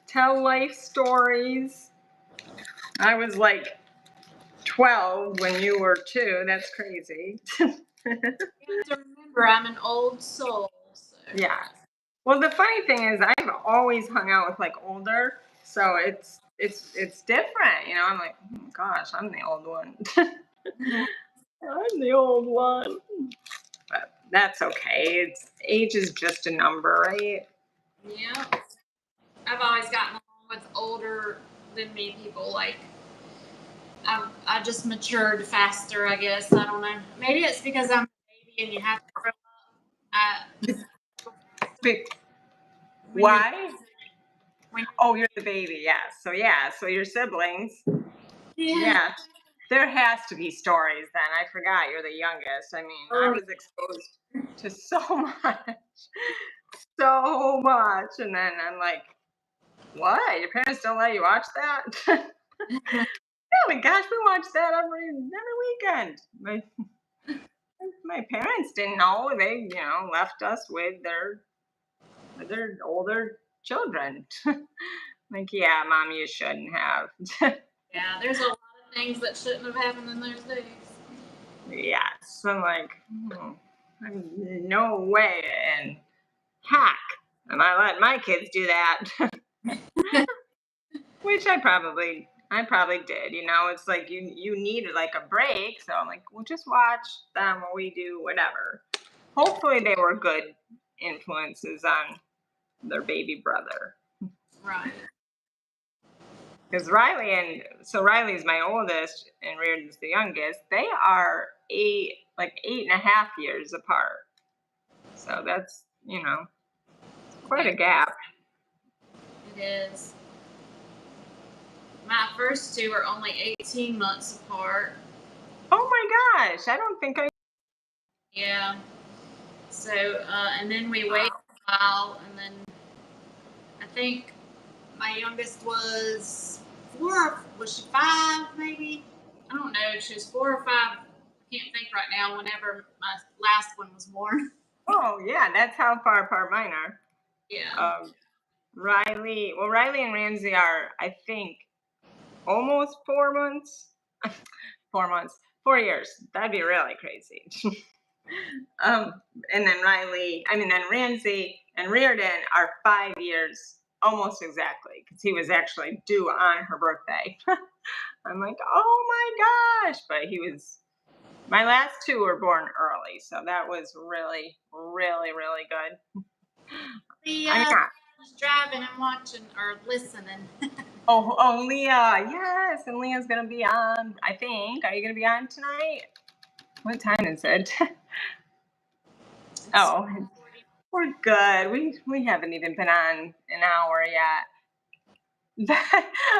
tell life stories. I was like 12 when you were 2. That's crazy. You have to remember, I'm an old soul. So. Yeah. Well, the funny thing is, I've always hung out with like older, so it's different. I'm like, oh, gosh, I'm the old one. I'm the old one. But that's okay. Age is just a number, right? Yeah. I've always gotten along with older than me people. Like, I just matured faster, I guess. I don't know. Maybe it's because I'm a baby and you have to grow up. When you're- Why? when Oh, you're the baby, yes. So yeah, so your siblings. you're- Yeah. There has to be stories then. I forgot you're the youngest. I mean, I Oh, was exposed to so much. So much. And then I'm like, what? Your parents don't let you watch that? Oh my gosh, we watch that every weekend. My parents didn't know. They, left us with their older children. Like, yeah, mom, you shouldn't have. yeah, there's a lot of things that shouldn't have happened in those days. Yes. I'm like, no way in heck am I letting my kids do that. Which I probably I probably did. It's like you needed like a break. So I'm like, we'll just watch them while we do whatever. Hopefully they were good influences on their baby brother. Right. Because Riley's my oldest and Reardon's the youngest. They are 8.5 years apart. So that's, quite a gap. It is. My first two are only 18 months apart. Oh my gosh. I don't think I. Yeah. So, and then we waited a while, and then I think my youngest was 4. Was she 5, maybe? I don't know. She was 4 or 5. I can't think right now. Whenever my last one was born. Oh, yeah. That's how far apart mine are. Yeah. Riley and Ramsey are, I think, almost 4 months. 4 months. 4 years. That'd be really crazy. And then Ramsey and Reardon are 5 years almost exactly because he was actually due on her birthday. I'm like, oh my gosh. But my last two were born early. So that was really, really, really good. I was driving and watching or listening. Oh, Leah. Yes. And Leah's going to be on, I think. Are you going to be on tonight? What time is it? Oh, we're good. We haven't even been on an hour yet.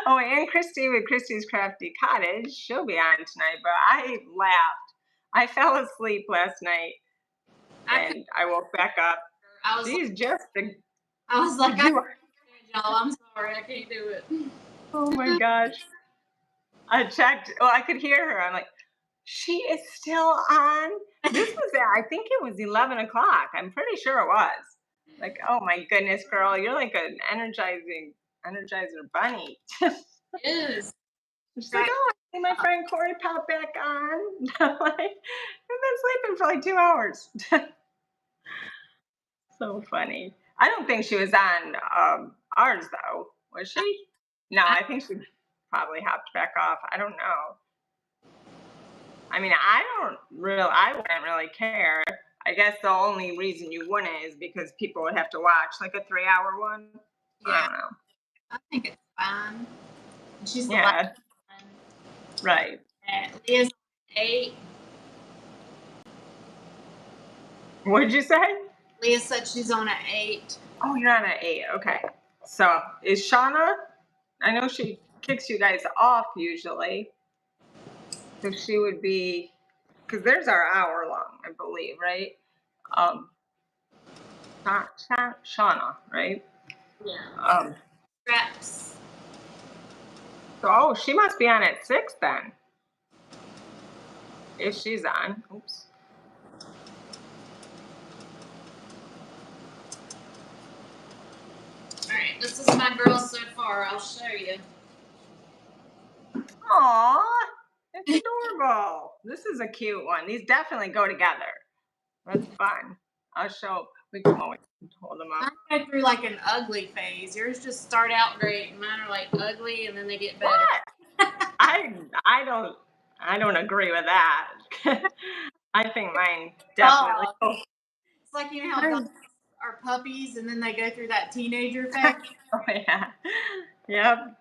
And Christy with Christy's Crafty Cottage, she'll be on tonight, but I laughed. I fell asleep last night and I woke back up. She's just I was like, y'all, I'm sorry, I can't do it. Oh my gosh. I checked. Well, I could hear her. I'm like, she is still on. This was I think it was 11 o'clock. I'm pretty sure it was. Like, oh my goodness, girl, you're like an energizer bunny. It is. She's like, oh, I see my friend Corey pop back on. I'm like, I've been sleeping for like 2 hours. So funny. I don't think she was on ours though, was she? No, I think she probably hopped back off. I don't know. I mean, I wouldn't really care. I guess the only reason you wouldn't is because people would have to watch like a 3-hour one. Yeah. I don't know. I think it's fine. She's the Yeah. last one. Right. Leah's 8. What did you say? Leah said she's on an 8. Oh, you're on an 8. Okay. So is Shauna? I know she kicks you guys off usually. So she would be, because there's our hour long, I believe, right? Shauna, right? Yeah. Straps. So, she must be on at 6 then. If she's on. Oops. All right, this is my girl so far. I'll show you. Aw, it's adorable. This is a cute one. These definitely go together. That's fun. I'll show. We can always hold them up. I go through like an ugly phase. Yours just start out great, and mine are like ugly, and then they get better. What? I don't agree with that. I think mine definitely. It's like how dogs are puppies, and then they go through that teenager phase. Oh yeah. Yep.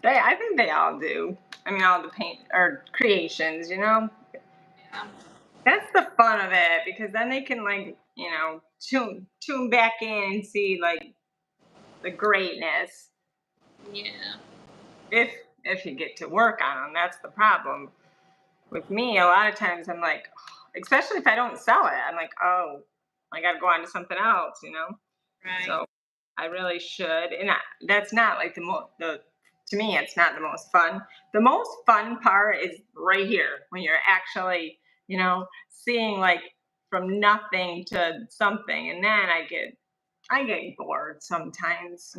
I think they all do. I mean, all the paint or creations, Yeah. That's the fun of it because then they can tune back in and see like the greatness. Yeah. If you get to work on them, that's the problem. With me, a lot of times I'm like, especially if I don't sell it, I'm like, oh, I got to go on to something else, Right. So I really should, and that's not like to me, it's not the most fun. The most fun part is right here when you're actually, seeing like from nothing to something, and then I get bored sometimes.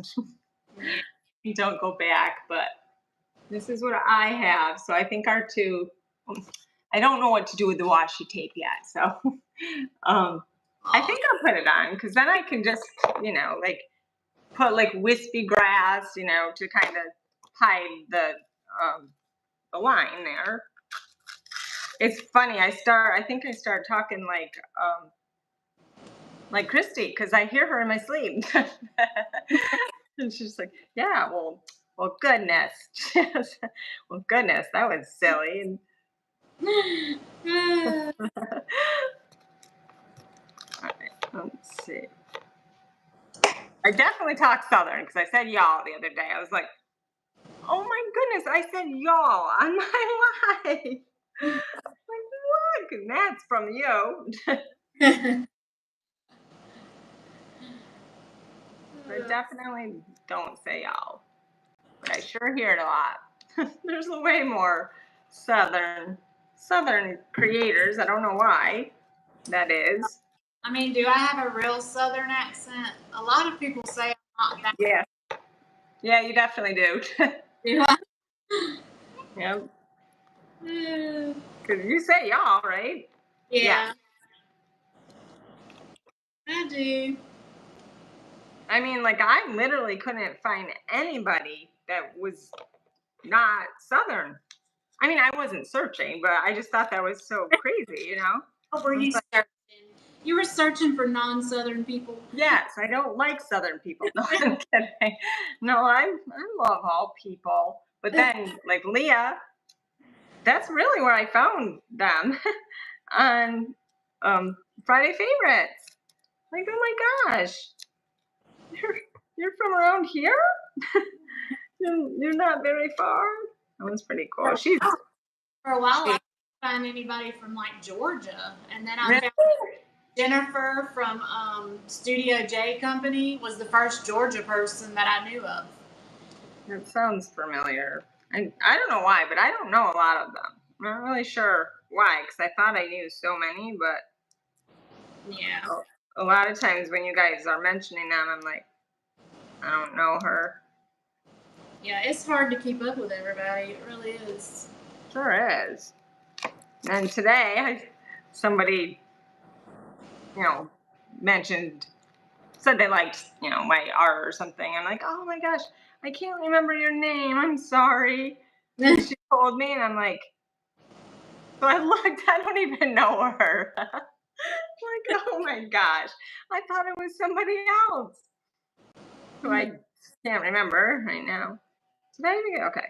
You don't go back, but this is what I have. So I think our two. I don't know what to do with the washi tape yet, so I think I'll put it on because then I can just, put like wispy grass, to kind of hide the line there. It's funny. I think I start talking like Christy because I hear her in my sleep. And she's like, "Yeah, well, goodness, well, goodness, that was silly." All right, let's see. I definitely talk Southern because I said y'all the other day. I was like, "Oh my goodness, I said y'all on my life." Like, look, and that's from you. I definitely don't say y'all, but I sure hear it a lot. There's way more Southern creators. I don't know why that is. I mean, do I have a real Southern accent? A lot of people say I'm not Yeah, yeah, you definitely do. that. Do I? Yeah, because you say y'all, right? Yeah, I do. I mean, like I literally couldn't find anybody that was not Southern. I mean, I wasn't searching, but I just thought that was so crazy. What were you searching? You were searching for non-Southern people. Yes, I don't like Southern people. No, I'm kidding. No, I love all people. But then, like Leah, that's really where I found them on Friday Favorites. Like, oh my gosh, you're from around here? You're not very far. That one's pretty cool. She's For a while, I she, couldn't find anybody from like Georgia, and then I really? found Jennifer from Studio J Company was the first Georgia person that I knew of. That sounds familiar. I don't know why, but I don't know a lot of them. I'm not really sure why, because I thought I knew so many, but Yeah. a lot of times when you guys are mentioning them, I'm like, I don't know her. Yeah, it's hard to keep up with everybody. It really is. Sure is. And today, somebody, mentioned, said they liked, my art or something. I'm like, oh my gosh, I can't remember your name. I'm sorry. And she told me, and I'm like, so I looked, I don't even know her. Like, oh my gosh, I thought it was somebody else. So I can't remember right now. Did I even get, okay.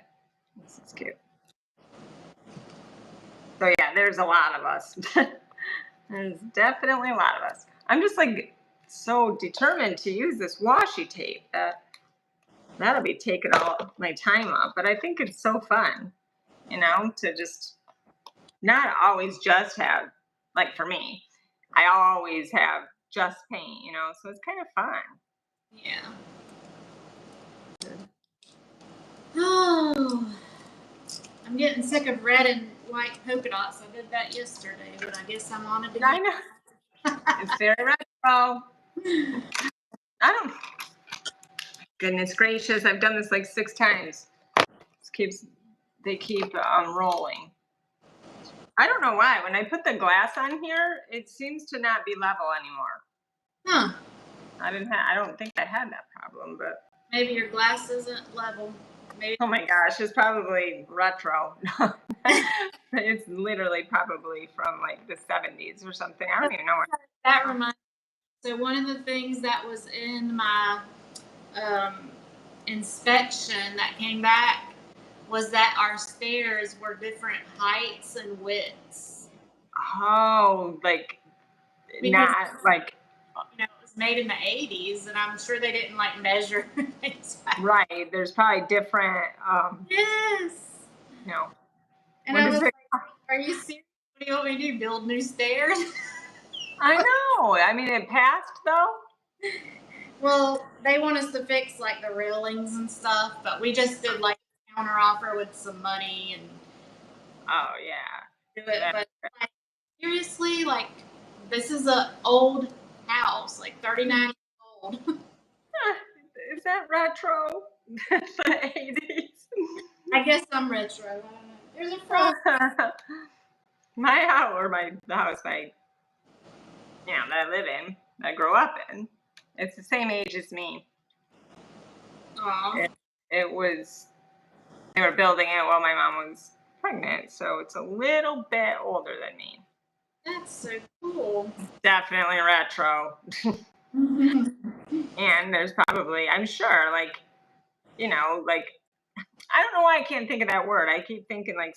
This is cute. So yeah, there's a lot of us. There's definitely a lot of us. I'm just like so determined to use this washi tape that that'll be taking all my time up. But I think it's so fun, to just not always just have, like for me, I always have just paint, so it's kind of fun. Yeah. Oh, I'm getting sick of red and white polka dots. I did that yesterday, but I guess I wanted to. I know. It's very retro. I don't. Goodness gracious! I've done this like 6 times. They keep rolling. I don't know why. When I put the glass on here, it seems to not be level anymore. Huh. I don't think I had that problem, but Maybe your glass isn't level. Maybe. oh my gosh, it's probably retro. It's literally probably from like the 70s or something. I don't even know. That reminds me. So one of the things that was in my inspection that came back was that our stairs were different heights and widths. Oh, like Because, not like it was made in the 80s, and I'm sure they didn't like measure things. right. There's probably different. Yes. And What I is was it? like, "Are you serious? What do you want me to do? Build new stairs?" I know. I mean, it passed though. Well, they want us to fix like the railings and stuff, but we just did like a counter offer with some money and Oh yeah. do it. But like, seriously, like this is an old house, like 39 years old. Is that retro? The 80s. I guess I'm retro. I don't know. There's a frog. My house, or the house that I live in, that I grew up in, it's the same age as me. Aw, It was, they were building it while my mom was pregnant, so it's a little bit older than me. that's so cool. Definitely retro. And there's probably, I'm sure, like, like, I don't know why I can't think of that word. I keep thinking like,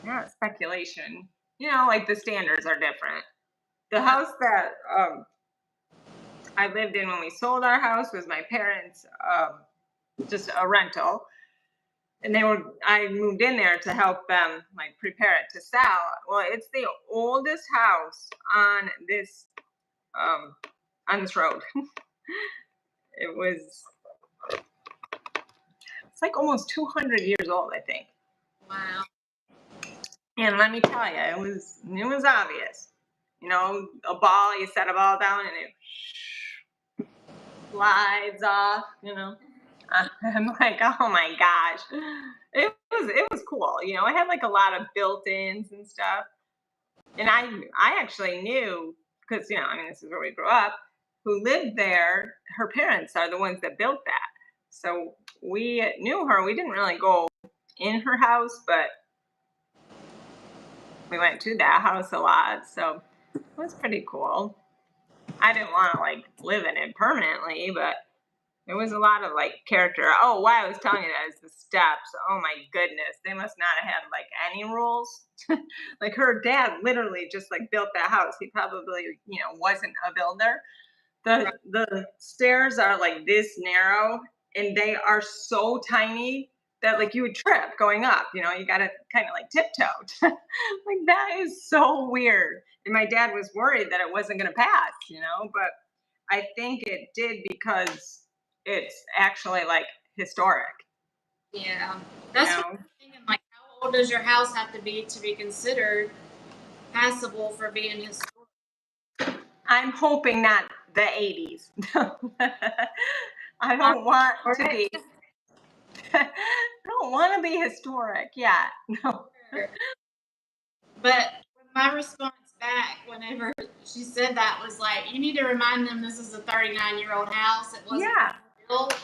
not speculation. Like the standards are different. The house that I lived in when we sold our house was my parents' just a rental, and I moved in there to help them like prepare it to sell. Well, it's the oldest house um on this road. It was It's like almost 200 years old, I think. Wow. And let me tell you, it was obvious. A ball, you set a ball down and it slides off. I'm like, oh my gosh, it was cool. I had like a lot of built-ins and stuff, and I actually knew, because I mean, this is where we grew up. Who lived there? Her parents are the ones that built that, so we knew her. We didn't really go in her house, but we went to that house a lot, so it was pretty cool. I didn't want to like live in it permanently, but there was a lot of like character. Oh, why I was telling you that is the steps. Oh my goodness, they must not have had like any rules. Like her dad literally just like built that house. He probably wasn't a builder. The stairs are like this narrow, and they are so tiny that like you would trip going up. You got to kind of like tiptoe. Like that is so weird. And my dad was worried that it wasn't going to pass. But I think it did because it's actually like historic. Yeah. You That's what know, I'm thinking. Like, how old does your house have to be considered passable for being historic? I'm hoping not the 80s. I don't want to be. I don't want to be historic yet. No. But my response back whenever she said that was like, you need to remind them this is a 39-year-old house. It wasn't Yeah. built.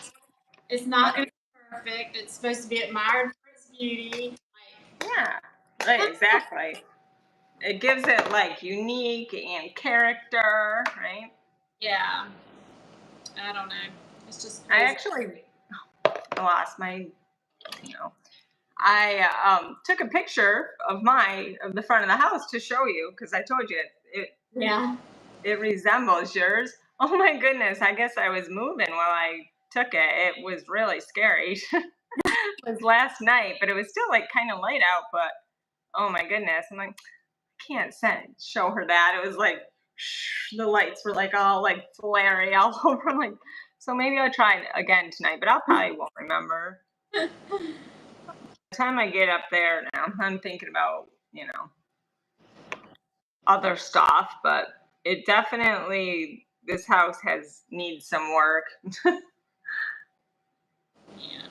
It's not going Right. to be perfect. It's supposed to be admired for its beauty. Yeah. Right. Exactly. It gives it like unique and character, right? Yeah, I don't know. It's just I crazy. actually lost my, you know, I took a picture of the front of the house to show you, because I told you Yeah. it resembles yours. Oh my goodness! I guess I was moving while I took it. It was really scary. It was last night, but it was still like kind of light out. But oh my goodness! I'm like, I can't show her that. It was like the lights were like all like flary all over. I'm like, so maybe I'll try it again tonight, but I'll probably won't remember. The time I get up there now, I'm thinking about, other stuff, but it definitely, this house needs some work, Yeah.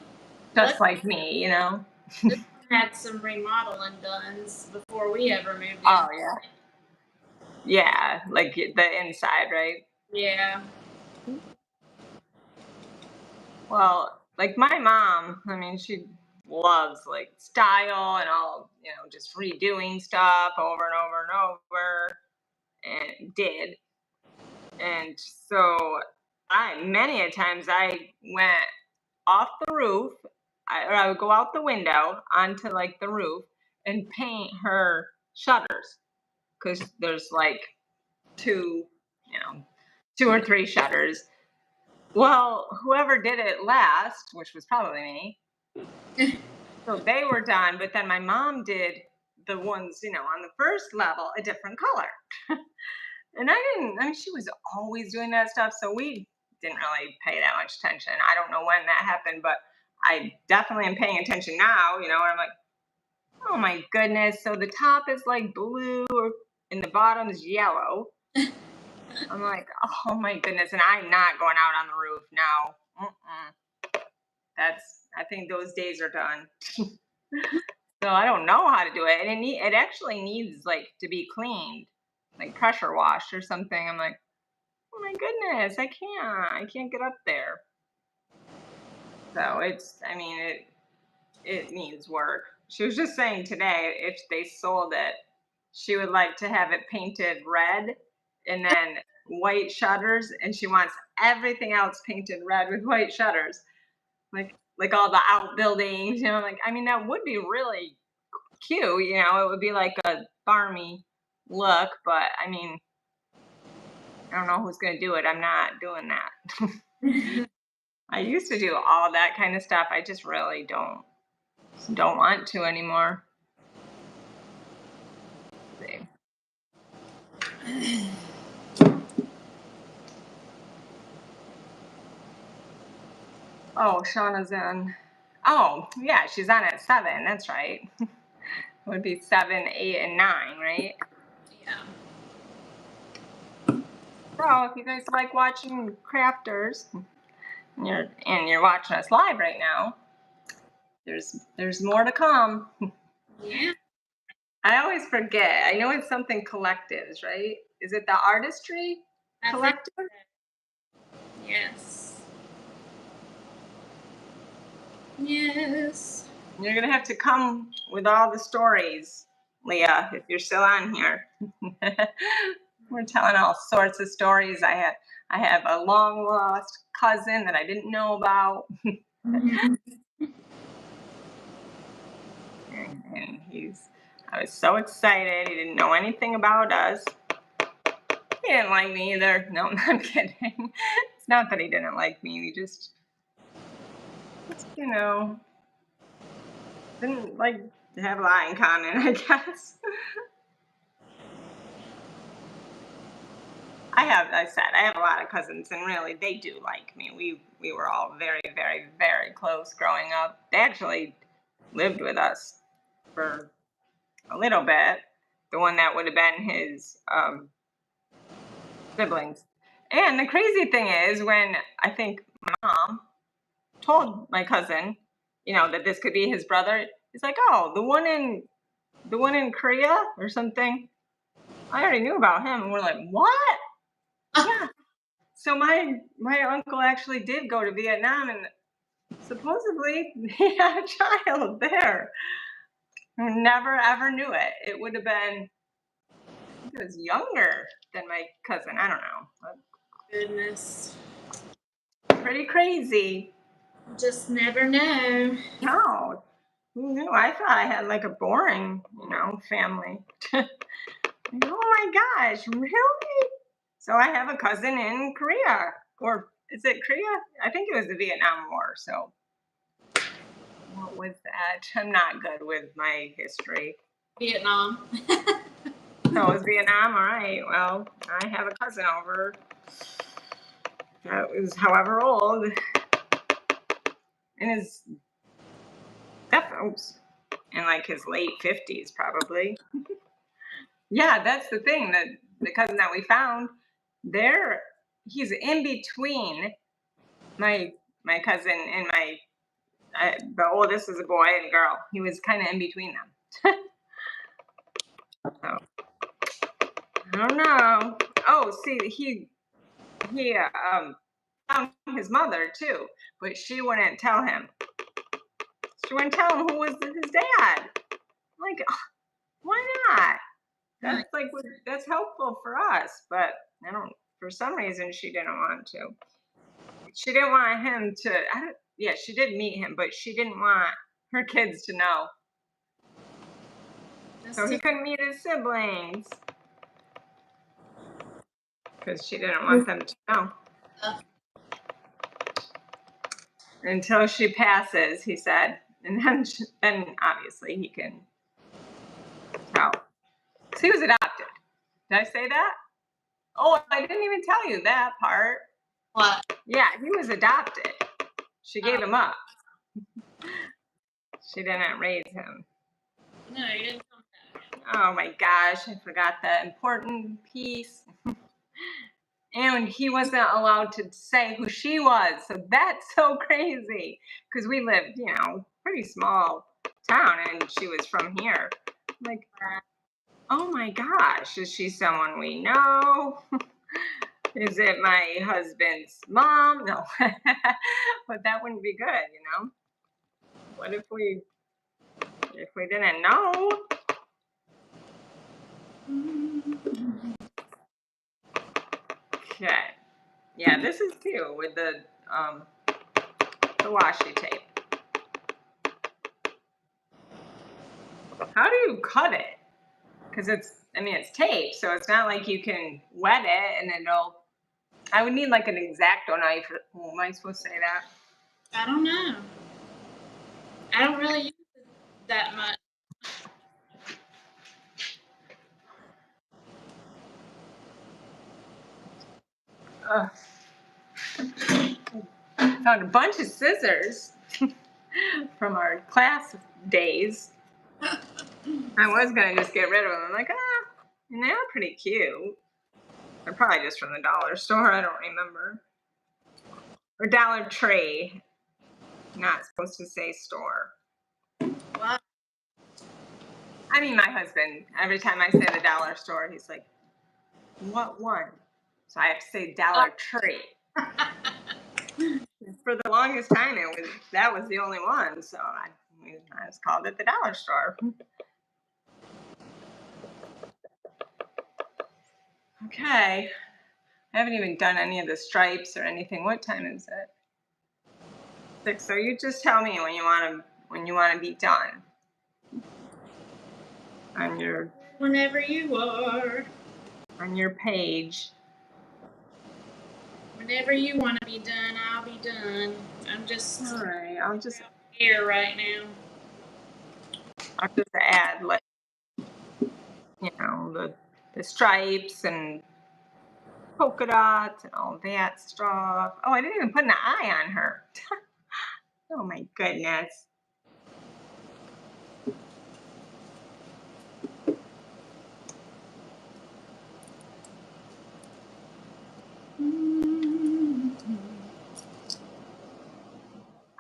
just like me. This one had some remodeling done before we ever moved in. Oh yeah. Yeah, like the inside, right? Yeah. Well, like my mom, I mean, she loves like style and all, just redoing stuff over and over and over, and did. And so many a times I went off the roof, or I would go out the window onto like the roof and paint her shutters, because there's like two, you know, two or three shutters. Well, whoever did it last, which was probably me, so they were done, but then my mom did the ones, on the first level a different color. And I mean, she was always doing that stuff, so we didn't really pay that much attention. I don't know when that happened, but I definitely am paying attention now, and I'm like, oh my goodness. So the top is like blue and the bottom is yellow. I'm like, oh my goodness. And I'm not going out on the roof now. I think those days are done. So I don't know how to do it. And it actually needs like to be cleaned, like pressure washed or something. I'm like, oh my goodness, I can't get up there. So it needs work. She was just saying today if they sold it, she would like to have it painted red and then white shutters, and she wants everything else painted red with white shutters, like all the outbuildings. Like I mean that would be really cute. It would be like a farmy look, but I mean I don't know who's gonna do it. I'm not doing that. I used to do all that kind of stuff. I just really don't want to anymore. See. Oh, Shauna's in. Oh, yeah, she's on at 7. That's right. It would be 7, 8, and 9, right? Yeah. So if you guys like watching crafters, and you're watching us live right now, there's more to come. Yeah. I always forget. I know it's something collectives, right? Is it the artistry collective? Yes. Yes. You're gonna have to come with all the stories, Leah, if you're still on here. We're telling all sorts of stories. I have a long lost cousin that I didn't know about. Mm-hmm. And I was so excited. He didn't know anything about us. He didn't like me either. No, I'm kidding. It's not that he didn't like me. He just didn't like to have a lot in common, I guess. I have a lot of cousins, and really, they do like me. We were all very, very, very close growing up. They actually lived with us for a little bit. The one that would have been his siblings. And the crazy thing is, when I think my mom told my cousin, that this could be his brother, he's like, "Oh, the one in Korea or something." I already knew about him, and we're like, "What?" Yeah. So my uncle actually did go to Vietnam, and supposedly he had a child there. Never ever knew it. It would have been, I think it was younger than my cousin. I don't know. Goodness. Pretty crazy. Just never know. No. Who knew? I thought I had like a boring, family. Oh my gosh, really? So I have a cousin in Korea. Or is it Korea? I think it was the Vietnam War. So what was that? I'm not good with my history. Vietnam. So it was Vietnam. All right. Well, I have a cousin over that was however old, in his in like his late 50s, probably. Yeah, that's the thing. That the cousin that we found, he's in between my cousin and the oldest is a boy and a girl. He was kind of in between them. So I don't know. Oh, see, he found his mother too, but she wouldn't tell him. She wouldn't tell him who was his dad. Like, why not? That's helpful for us, but I don't. For some reason, she didn't want to. She didn't want him to. Yeah, she did meet him, but she didn't want her kids to know. So he couldn't meet his siblings because she didn't want them to know. Until she passes, he said, and then obviously he can tell. So he was adopted. Did I say that? Oh, I didn't even tell you that part. What? Yeah, he was adopted. She gave him up. She didn't raise him. No, you didn't tell me that. Oh my gosh, I forgot that important piece. And he wasn't allowed to say who she was. So that's so crazy. Because we lived, pretty small town, and she was from here. Like, oh my gosh, is she someone we know? Is it my husband's mom? No. But that wouldn't be good, you know? What if we didn't know? Okay. Yeah, this is too with the washi tape. How do you cut it? Because it's tape, so it's not like you can wet it and I would need like an X-Acto knife. Oh, am I supposed to say that? I don't know. I don't really use it that much. Ugh. Found a bunch of scissors from our class days. I was gonna just get rid of them. I'm like, and they are pretty cute. They're probably just from the dollar store. I don't remember. Or Dollar Tree. Not supposed to say store. Wow. I mean, my husband, every time I say the dollar store, he's like, what one? So I have to say Dollar Tree. For the longest time, that was the only one. So I just called it the dollar store. Okay. I haven't even done any of the stripes or anything. What time is it? 6. So you just tell me when you want to be done. Whenever you are. On your page. Whenever you want to be done, I'll be done. I'm just All right. I'll just here right now. add like the stripes and polka dots and all that stuff. Oh, I didn't even put an eye on her. Oh my goodness.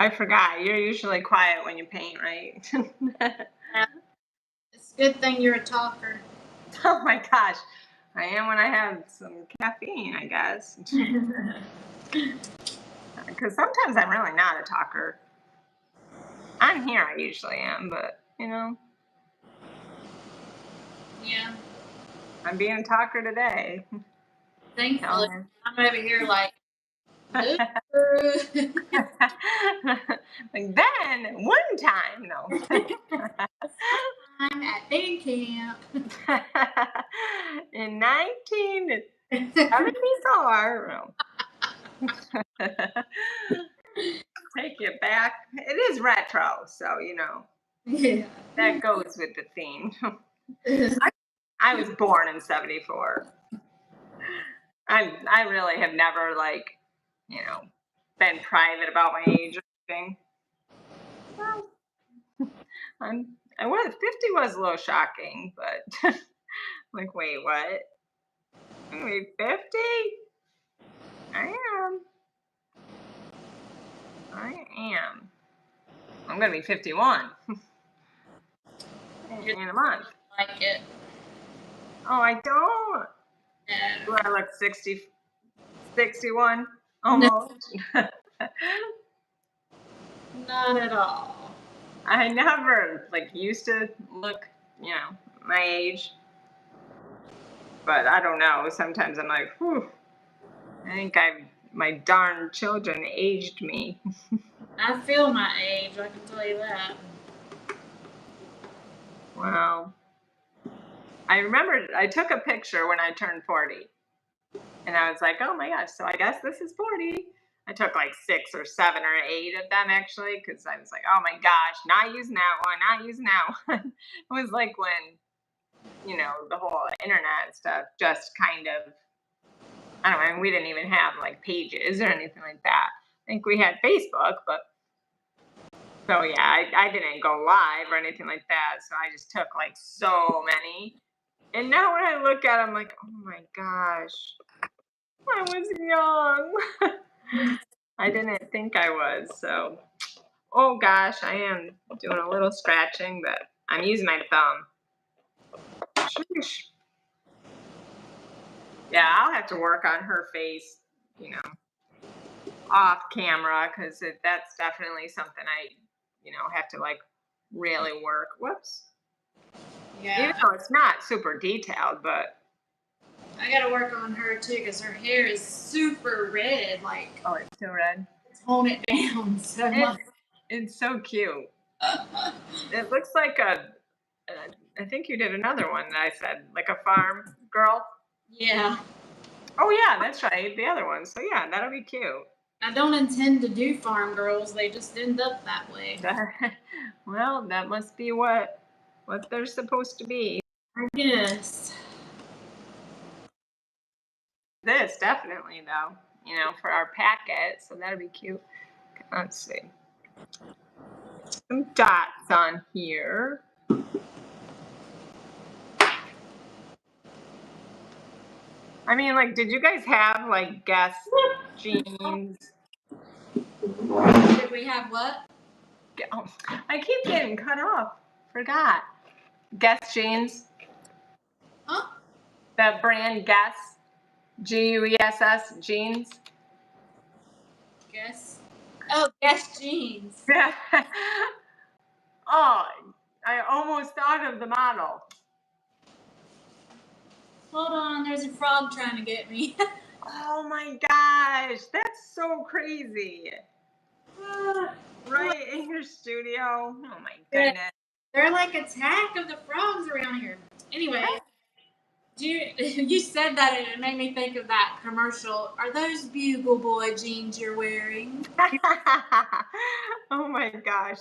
I forgot. You're usually quiet when you paint, right? It's a good thing you're a talker. Oh my gosh. I am when I have some caffeine, I guess. Because sometimes I'm really not a talker. On here, I usually am, but Yeah. I'm being a talker today. Thankfully, I'm over here like. Like then, one time, no. I'm at band camp. In 1974. No. Take it back. It is retro, so Yeah. that goes with the theme. I was born in 74. I really have never been private about my age or anything. Well, I was 50 was a little shocking, but like, wait, what? Wait, 50? I am. I'm gonna be 51 in a month. Like it. Oh, I don't. No. Do I look 61? Almost. Not at all. I never used to look, my age. But I don't know. Sometimes I'm like, whew, I think my darn children aged me. I feel my age, I can tell you that. Wow. I remember I took a picture when I turned 40. And I was like, oh my gosh, so I guess this is 40. I took like 6 or 7 or 8 of them actually, because I was like, oh my gosh, not using that one, not using that one. It was like when, the whole internet stuff just kind of, I don't know, I mean, we didn't even have like pages or anything like that. I think we had Facebook, but so yeah, I didn't go live or anything like that. So I just took like so many. And now when I look at them, I'm like, oh my gosh, I was young. I didn't think I was. So, oh gosh, I am doing a little scratching, but I'm using my thumb. Sheesh. Yeah, I'll have to work on her face, you know, off camera because that's definitely something I have to like really work. Whoops. Even Yeah, though it's not super detailed, but I gotta work on her too because her hair is super red. Like, oh, it's so red. tone it down so It's much. it's so cute. It looks like I think you did another one that I said like a farm girl. Yeah, Oh yeah, that's right, the other one. So yeah, that'll be cute. I don't intend to do farm girls. They just end up that way. Well, that must be what they're supposed to be. I guess. This definitely though, for our packet. So that'll be cute. Let's see. Some dots on here. I mean, like, did you guys have like Guess jeans? Did we have what? Oh, I keep getting cut off. Forgot. Guess jeans. Huh? That brand Guess. Guess jeans. Guess. Oh, Guess jeans. Yeah. Oh, I almost thought of the model. Hold on, there's a frog trying to get me. Oh my gosh, that's so crazy. Right in your studio. Oh my goodness. They're like attack of the frogs around here. Anyway, you said that and it made me think of that commercial. Are those Bugle Boy jeans you're wearing? Oh my gosh,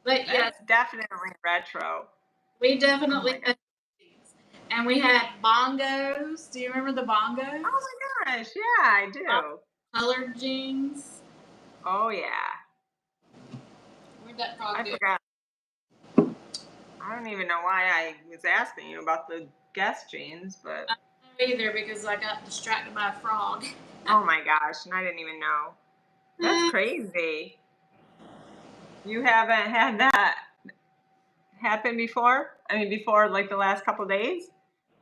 But yeah, that's definitely retro. we Oh definitely my god. had jeans. And we had bongos. Do you remember the bongos? Oh my gosh, yeah, I do. Colored jeans. Oh yeah. Where'd that frog I go? forgot. I don't even know why I was asking you about the Guess jeans, but I don't know either because I got distracted by a frog. oh my gosh, and I didn't even know. That's crazy. You haven't had that happen before? I mean, before like the last couple days?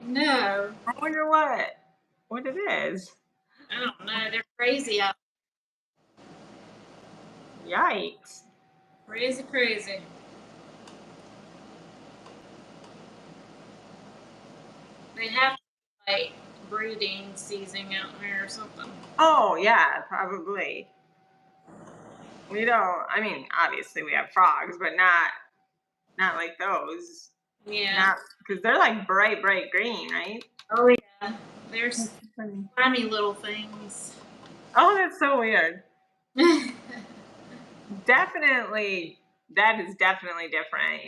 No, I wonder what it is. I don't know. They're crazy out. Yikes. Crazy, crazy. They have like breeding season out there or something. Oh yeah, probably. We don't. I mean, obviously we have frogs, but not like those. Yeah. Not because they're like bright green, right? Oh yeah. They're That's funny. slimy little things. Oh, that's so weird. Definitely, that is definitely different.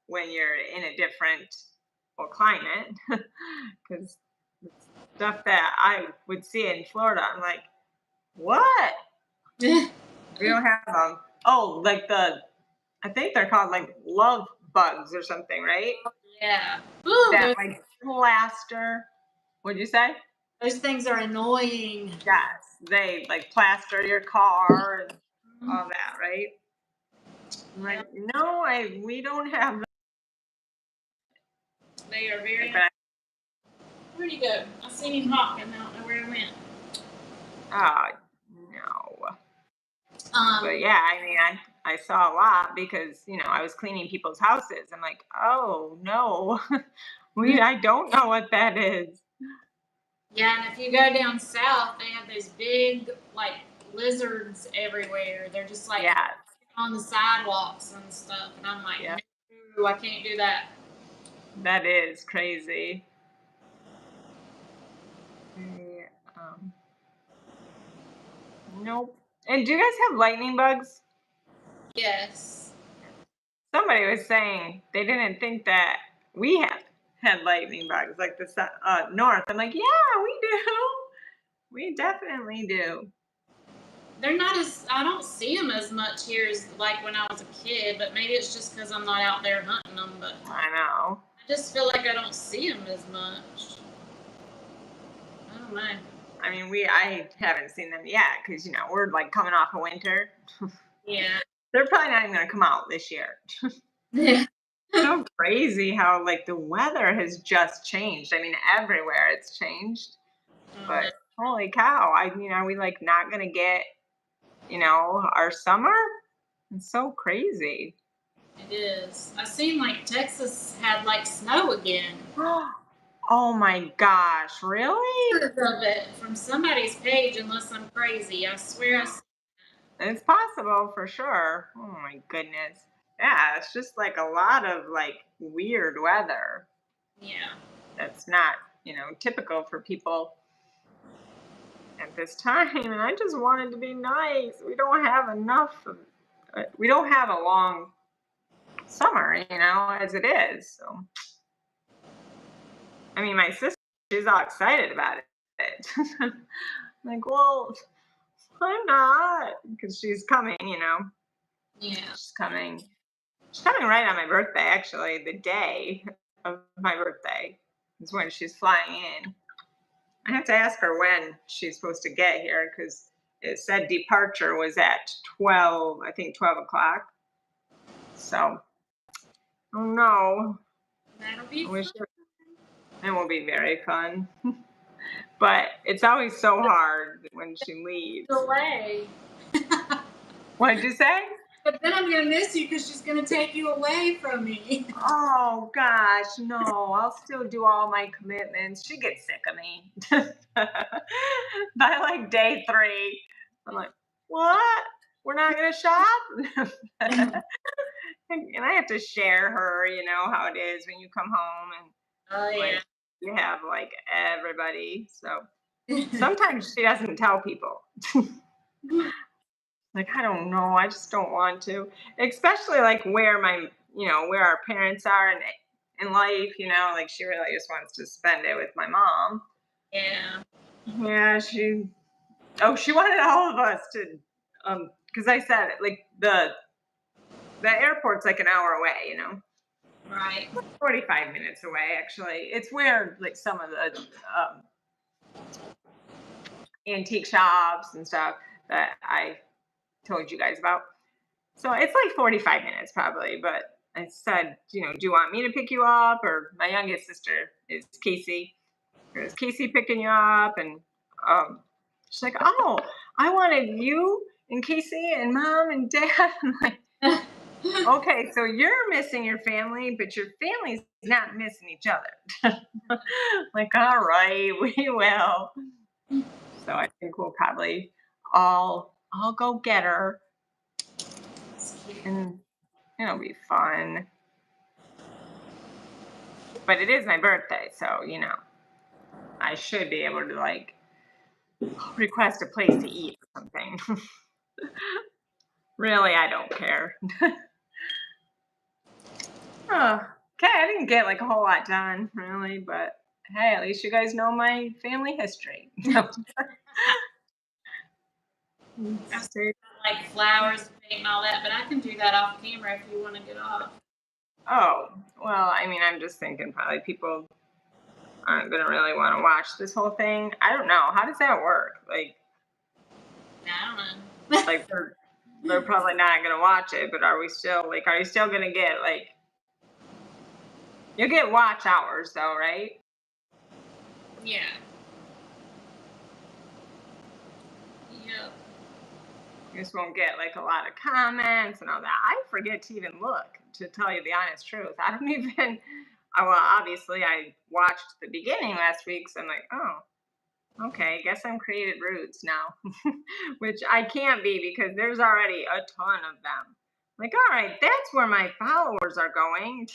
When you're in a different climate, because stuff that I would see in Florida, I'm like, what? We don't have them. Oh, like I think they're called like love bugs or something, right? Yeah. Ooh, That like plaster. What'd you say? those things are annoying. Yes, they like plaster your car and all that, right? I'm Yeah, like, no, we don't have that. they are very. But Where'd he go? I seen him hopping. I don't know where he went. no. Um. But yeah, I mean, I saw a lot because I was cleaning people's houses. I'm like, oh no, I don't know what that is. Yeah, and if you go down south, they have those big like lizards everywhere. They're just like Yeah, on the sidewalks and stuff. And I'm like, yeah, no, I can't do that. that is crazy. Yeah, nope. And do you guys have lightning bugs? Yes. Somebody was saying they didn't think that we had lightning bugs like the north. I'm like, yeah, we do. We definitely do. They're not as, I don't see them as much here as like when I was a kid, but maybe it's just because I'm not out there hunting them. But I know. I just feel like I don't see them as much. I don't know. I mean, I haven't seen them yet because we're like coming off of winter. Yeah. They're probably not even gonna come out this year. Yeah. So crazy how like the weather has just changed. I mean, everywhere it's changed. Um, But holy cow, I mean, are we like not gonna get, our summer? It's so crazy. it is. I seen like Texas had like snow again. Oh my gosh, really? Pictures of it from somebody's page, unless I'm crazy. I swear It's possible for sure. Oh my goodness. Yeah, it's just like a lot of like weird weather yeah. that's not, typical for people at this time. And I just wanted to be nice. We don't have enough of, we don't have a long summer, as it is. So, I mean, my sister, she's all excited about it. Like, well, I'm not, because she's coming, Yeah. she's coming. She's coming right on my birthday, actually. The day of my birthday is when she's flying in. I have to ask her when she's supposed to get here because it said departure was at 12, I think 12 o'clock. So, oh no. That'll be I fun. wish it will be very fun. But it's always so hard when she leaves. Delay. What did you say? But then I'm gonna miss you because she's gonna take you away from me. Oh gosh, no, I'll still do all my commitments. She gets sick of me. By like day 3, I'm like, what? We're not gonna shop? And I have to share her, how it is when you come home and Oh yeah. like you have like everybody. So sometimes she doesn't tell people. Like, I don't know, I just don't want to. Especially like where our parents are in life, like she really just wants to spend it with my mom. Yeah. Yeah, she wanted all of us to because I said like the airport's like an hour away, Right. 45 minutes away actually. It's where like some of the antique shops and stuff that I told you guys about. So it's like 45 minutes probably, but I said, do you want me to pick you up? Or my youngest sister is Casey. Or is Casey picking you up? And she's like, oh, I wanted you and Casey and mom and dad. I'm like, okay, so you're missing your family, but your family's not missing each other. Like, all right, we will. So I think we'll probably all go get her and it'll be fun. But it is my birthday, so I should be able to like request a place to eat or something. Really, I don't care. Oh, okay, I didn't get like a whole lot done, really, but hey, at least you guys know my family history. Stay- Like flowers and paint and all that, but I can do that off camera if you want to get off. Oh, well, I mean, I'm just thinking probably people aren't gonna really want to watch this whole thing. I don't know. How does that work? I don't know. Like they're probably not gonna watch it, but are you still gonna get like you'll get watch hours though, right? Yeah. Yep. You just won't get like a lot of comments and all that. I forget to even look, to tell you the honest truth. I don't even well, obviously I watched the beginning last week, so I'm like, oh, okay, guess I'm created roots now. Which I can't be because there's already a ton of them. Like, all right, that's where my followers are going.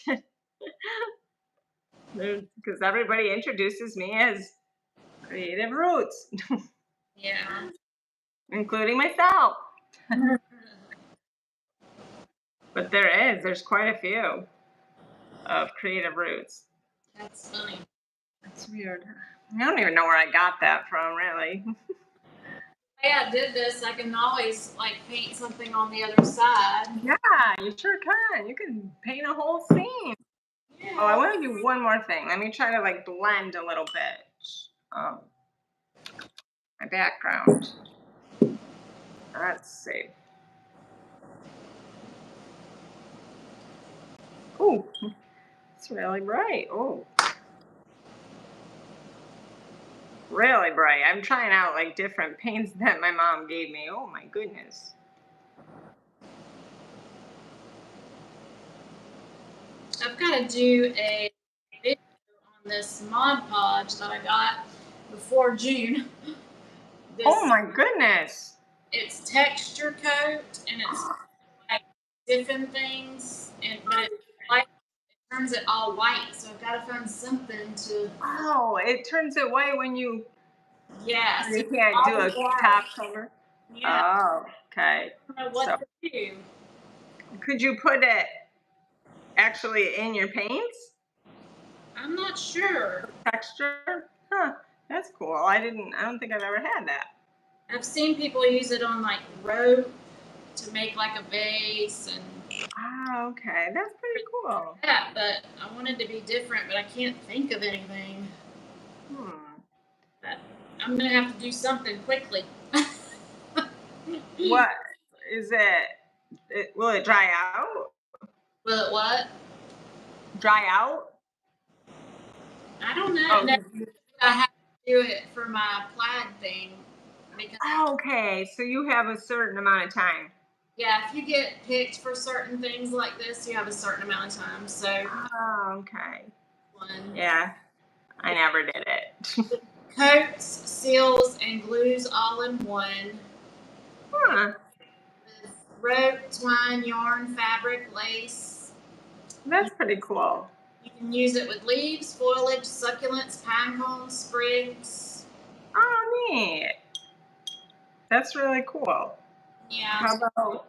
Because everybody introduces me as creative roots, Yeah. including myself. But there's quite a few of creative roots. That's funny. That's weird. I don't even know where I got that from, really. Hey, I did this. I can always like paint something on the other side. Yeah, you sure can. You can paint a whole scene. Oh, I Yeah. want to do one more thing. Let me try to like blend a little bit. Um, my background. Let's see. Oh, it's really bright. Oh, really bright. I'm trying out like different paints that my mom gave me. Oh my goodness. I've got to do a video on this Mod Podge that I got before June. Oh my goodness. It's texture coat and it's like different things, but it's like it turns it all white. So I've got to find something to. Oh, it turns it white when you Yes. you can't do a top cover. Yeah. Oh, okay. I don't know what So to do. could you put it actually in your paints? I'm not sure. Texture? Huh. That's cool. I don't think I've ever had that. I've seen people use it on like rope to make like a vase and Ah, okay. That's pretty cool. that, but I wanted to be different, but I can't think of anything. Hmm. But I'm gonna have to do something quickly. What is it? Will it dry out? Will it what? Dry out? I don't know. Oh, No, I have to do it for my plaid thing because okay. So you have a certain amount of time. yeah, if you get picked for certain things like this, you have a certain amount of time. So Oh, okay. one Yeah, I never did it. coats, seals, and glues all in one. Huh. With rope, twine, yarn, fabric, lace. That's pretty cool. You can use it with leaves, foliage, succulents, pine cones, sprigs. Oh, neat. That's really cool. Yeah, How about?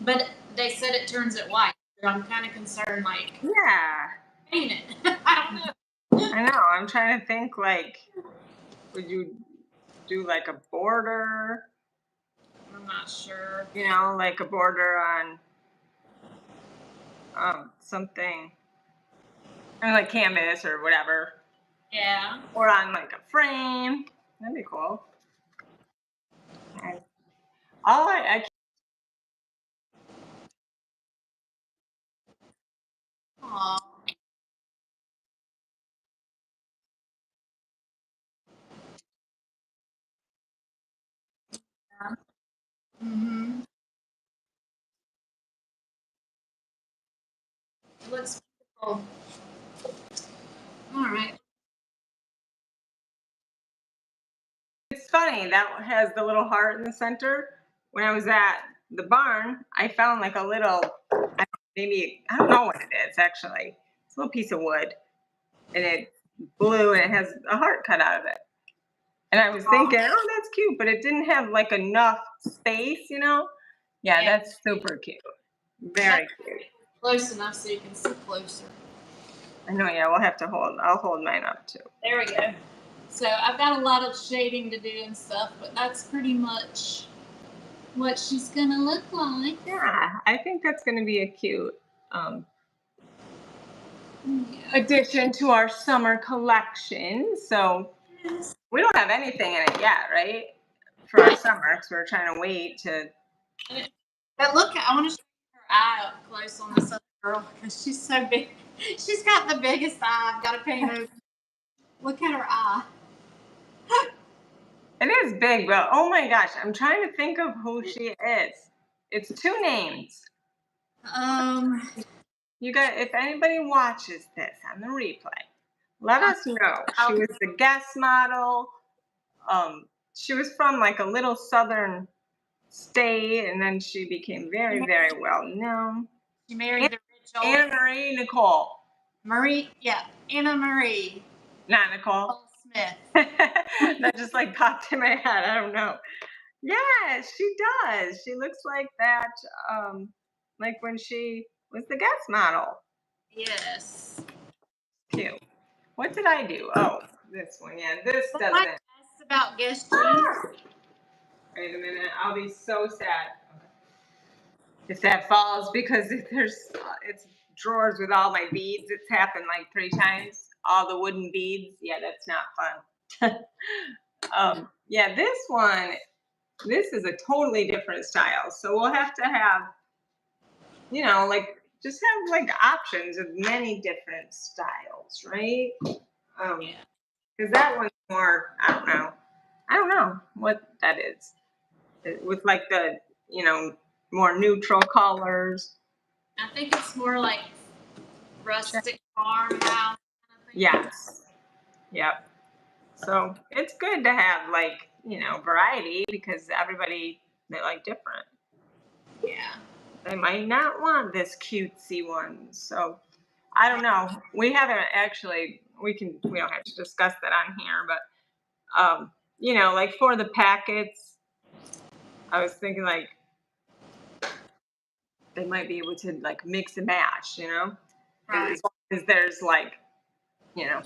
but they said it turns it white. So I'm kind of concerned, like, Yeah, paint it. I don't know. I know. I'm trying to think like, would you do like a border? I'm not sure. You know, like a border on something, or like canvas or whatever, Yeah. or on like a frame. That'd be cool. I- All I Aw. Mm-hmm. It looks beautiful. All right. It's funny that has the little heart in the center. When I was at the barn, I found like a little, maybe I don't know what it is actually. It's a little piece of wood, and it's blue, and it has a heart cut out of it. And I was thinking, oh, that's cute, but it didn't have like enough space, you know? Yeah, Yeah. that's super cute. Very cute. Close enough so you can see closer. I know, yeah, we'll have to I'll hold mine up too. There we go. So I've got a lot of shading to do and stuff, but that's pretty much what she's gonna look like. Yeah, I think that's going to be a cute addition to our summer collection. So Yes. we don't have anything in it yet, right? For our summer, because we're trying to wait to. But look, I want to show you her eye up close on this other girl because she's so big. She's got the biggest eye. I've got to paint over. Look at her eye. It is big, but oh my gosh, I'm trying to think of who she is. It's two names. You got, if anybody watches this on the replay, let us know. She was the guest model. She was from like a little southern state, and then she became very, very well known. She married the rich old Anna Marie Nicole, Marie. Yeah, Anna Marie not Nicole. Smith. That just like popped in my head. I don't know. Yeah, she does. She looks like that, like when she was the guest model. Yes. Cute. What did I do? Oh, this one. Yeah, this But doesn't. my guess about guest jeans. Wait a minute. I'll be so sad if that falls because it's drawers with all my beads. It's happened like 3 times. All the wooden beads. Yeah, that's not fun. Yeah, this one. This is a totally different style. So we'll have to have, like just have like options of many different styles, right? Yeah. Because that one's more, I don't know what that is. With like the, more neutral colors. I think it's more like rustic farmhouse kind of thing. Yes. Yep. So it's good to have like, variety because everybody, they like different. Yeah. They might not want this cutesy one. So I don't know. We haven't actually, we don't have to discuss that on here, but, like for the packets, I was thinking like they might be able to like mix and match, Right. as long as there's like, you know,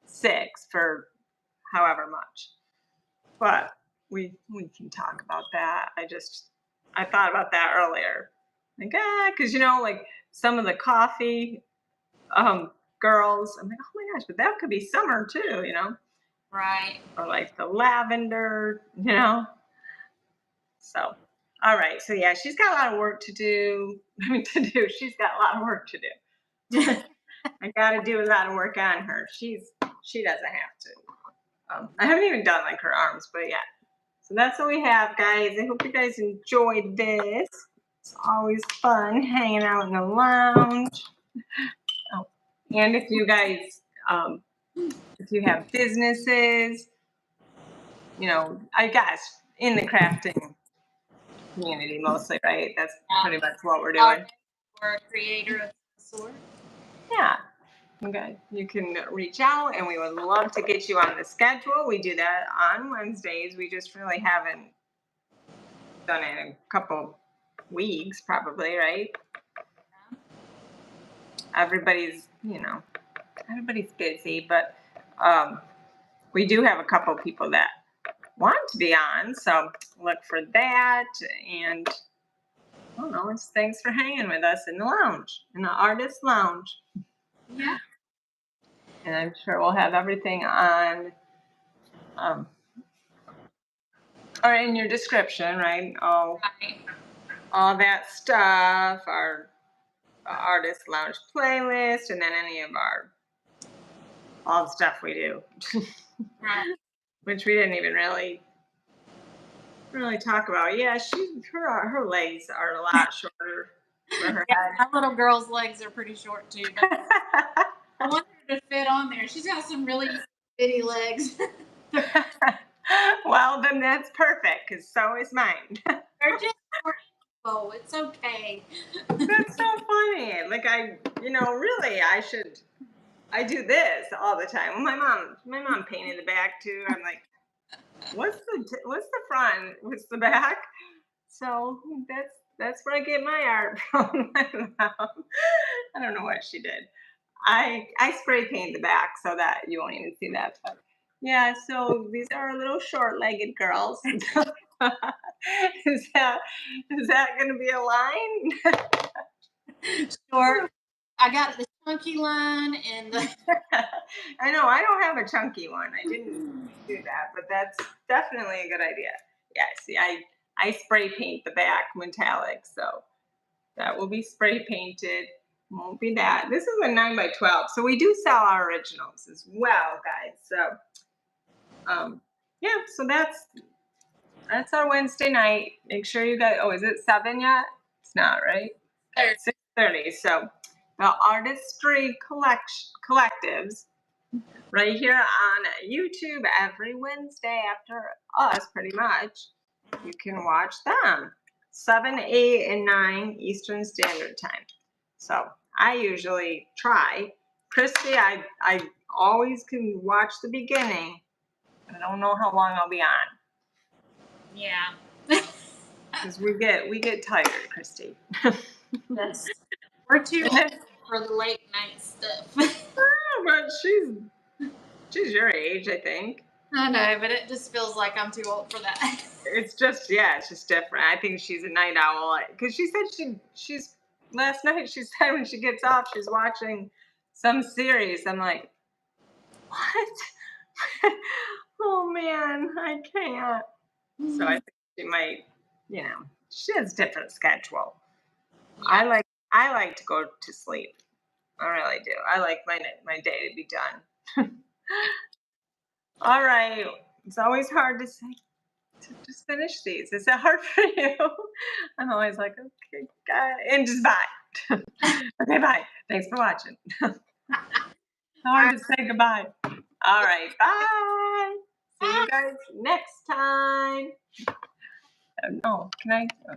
6 for however much. But we can talk about that. I thought about that earlier. Like, because like some of the coffee girls, I'm like, oh my gosh, but that could be summer too, Right. or like the lavender, So, all right. So yeah, she's got a lot of work to do. I mean, She's got a lot of work to do. I got to do a lot of work on her. She doesn't have to. I haven't even done like her arms, but yeah. So that's what we have, guys. I hope you guys enjoyed this. It's always fun hanging out in the lounge. Oh, and if you guys, if you have businesses, I guess in the crafting community mostly, right? That's pretty much what we're doing. Or a creator of some sort. Yeah. Okay. You can reach out and we would love to get you on the schedule. We do that on Wednesdays. We just really haven't done it in a couple weeks, probably, right? Everybody's, everybody's busy, but we do have a couple people that want to be on. So look for that. And I don't know, it's thanks for hanging with us in the lounge, in the artist lounge. Yeah. And I'm sure we'll have everything on, or in your description, right? All that stuff, our artist lounge playlist, and then any of all the stuff we do, Right. which we didn't even really talk about. Yeah, her legs are a lot shorter for her Yeah, my little girl's legs are pretty short too, but head. I want her to fit on there. She's got some really bitty legs. Well, then that's perfect because so is mine. They're just short. Oh, it's okay. That's so funny. Like really, I do this all the time. Well, my mom painted the back too. I'm like, what's the front? What's the back? So that's where I get my art from. My mom. I don't know what she did. I spray paint the back so that you won't even see that. But yeah, so these are little short-legged girls. is that going to be a line? Short. I got the chunky line and the. I know I don't have a chunky one. I didn't do that, but that's definitely a good idea. Yeah, see, I spray paint the back metallic, so that will be spray painted. Won't be that. This is a 9x12, so we do sell our originals as well, guys. So, yeah, so that's our Wednesday night. Make sure you guys. Oh, is it 7 yet? It's not, right? 6:30. So the Artistry Collectives right here on YouTube every Wednesday after us, pretty much. You can watch them 7, 8, and 9 Eastern Standard Time. So I usually try. Christy, I always can watch the beginning. I don't know how long I'll be on. Yeah. Because we get tired, Christy. Yes. We're too old for the late night stuff. But she's your age, I think. I know, but it just feels like I'm too old for that. It's just different. I think she's a night owl because she said she's last night. She said when she gets off, she's watching some series. I'm like, what? Oh man, I can't. So I think she might, she has a different schedule. I like I like to go to sleep. I really do. I like my day to be done. All right. It's always hard to say to just finish these. Is that hard for you? I'm always like, okay, guys, and just bye. Okay, bye. Thanks for watching. Hard to say goodbye. All right, bye. See you guys next time. Oh, no, can I?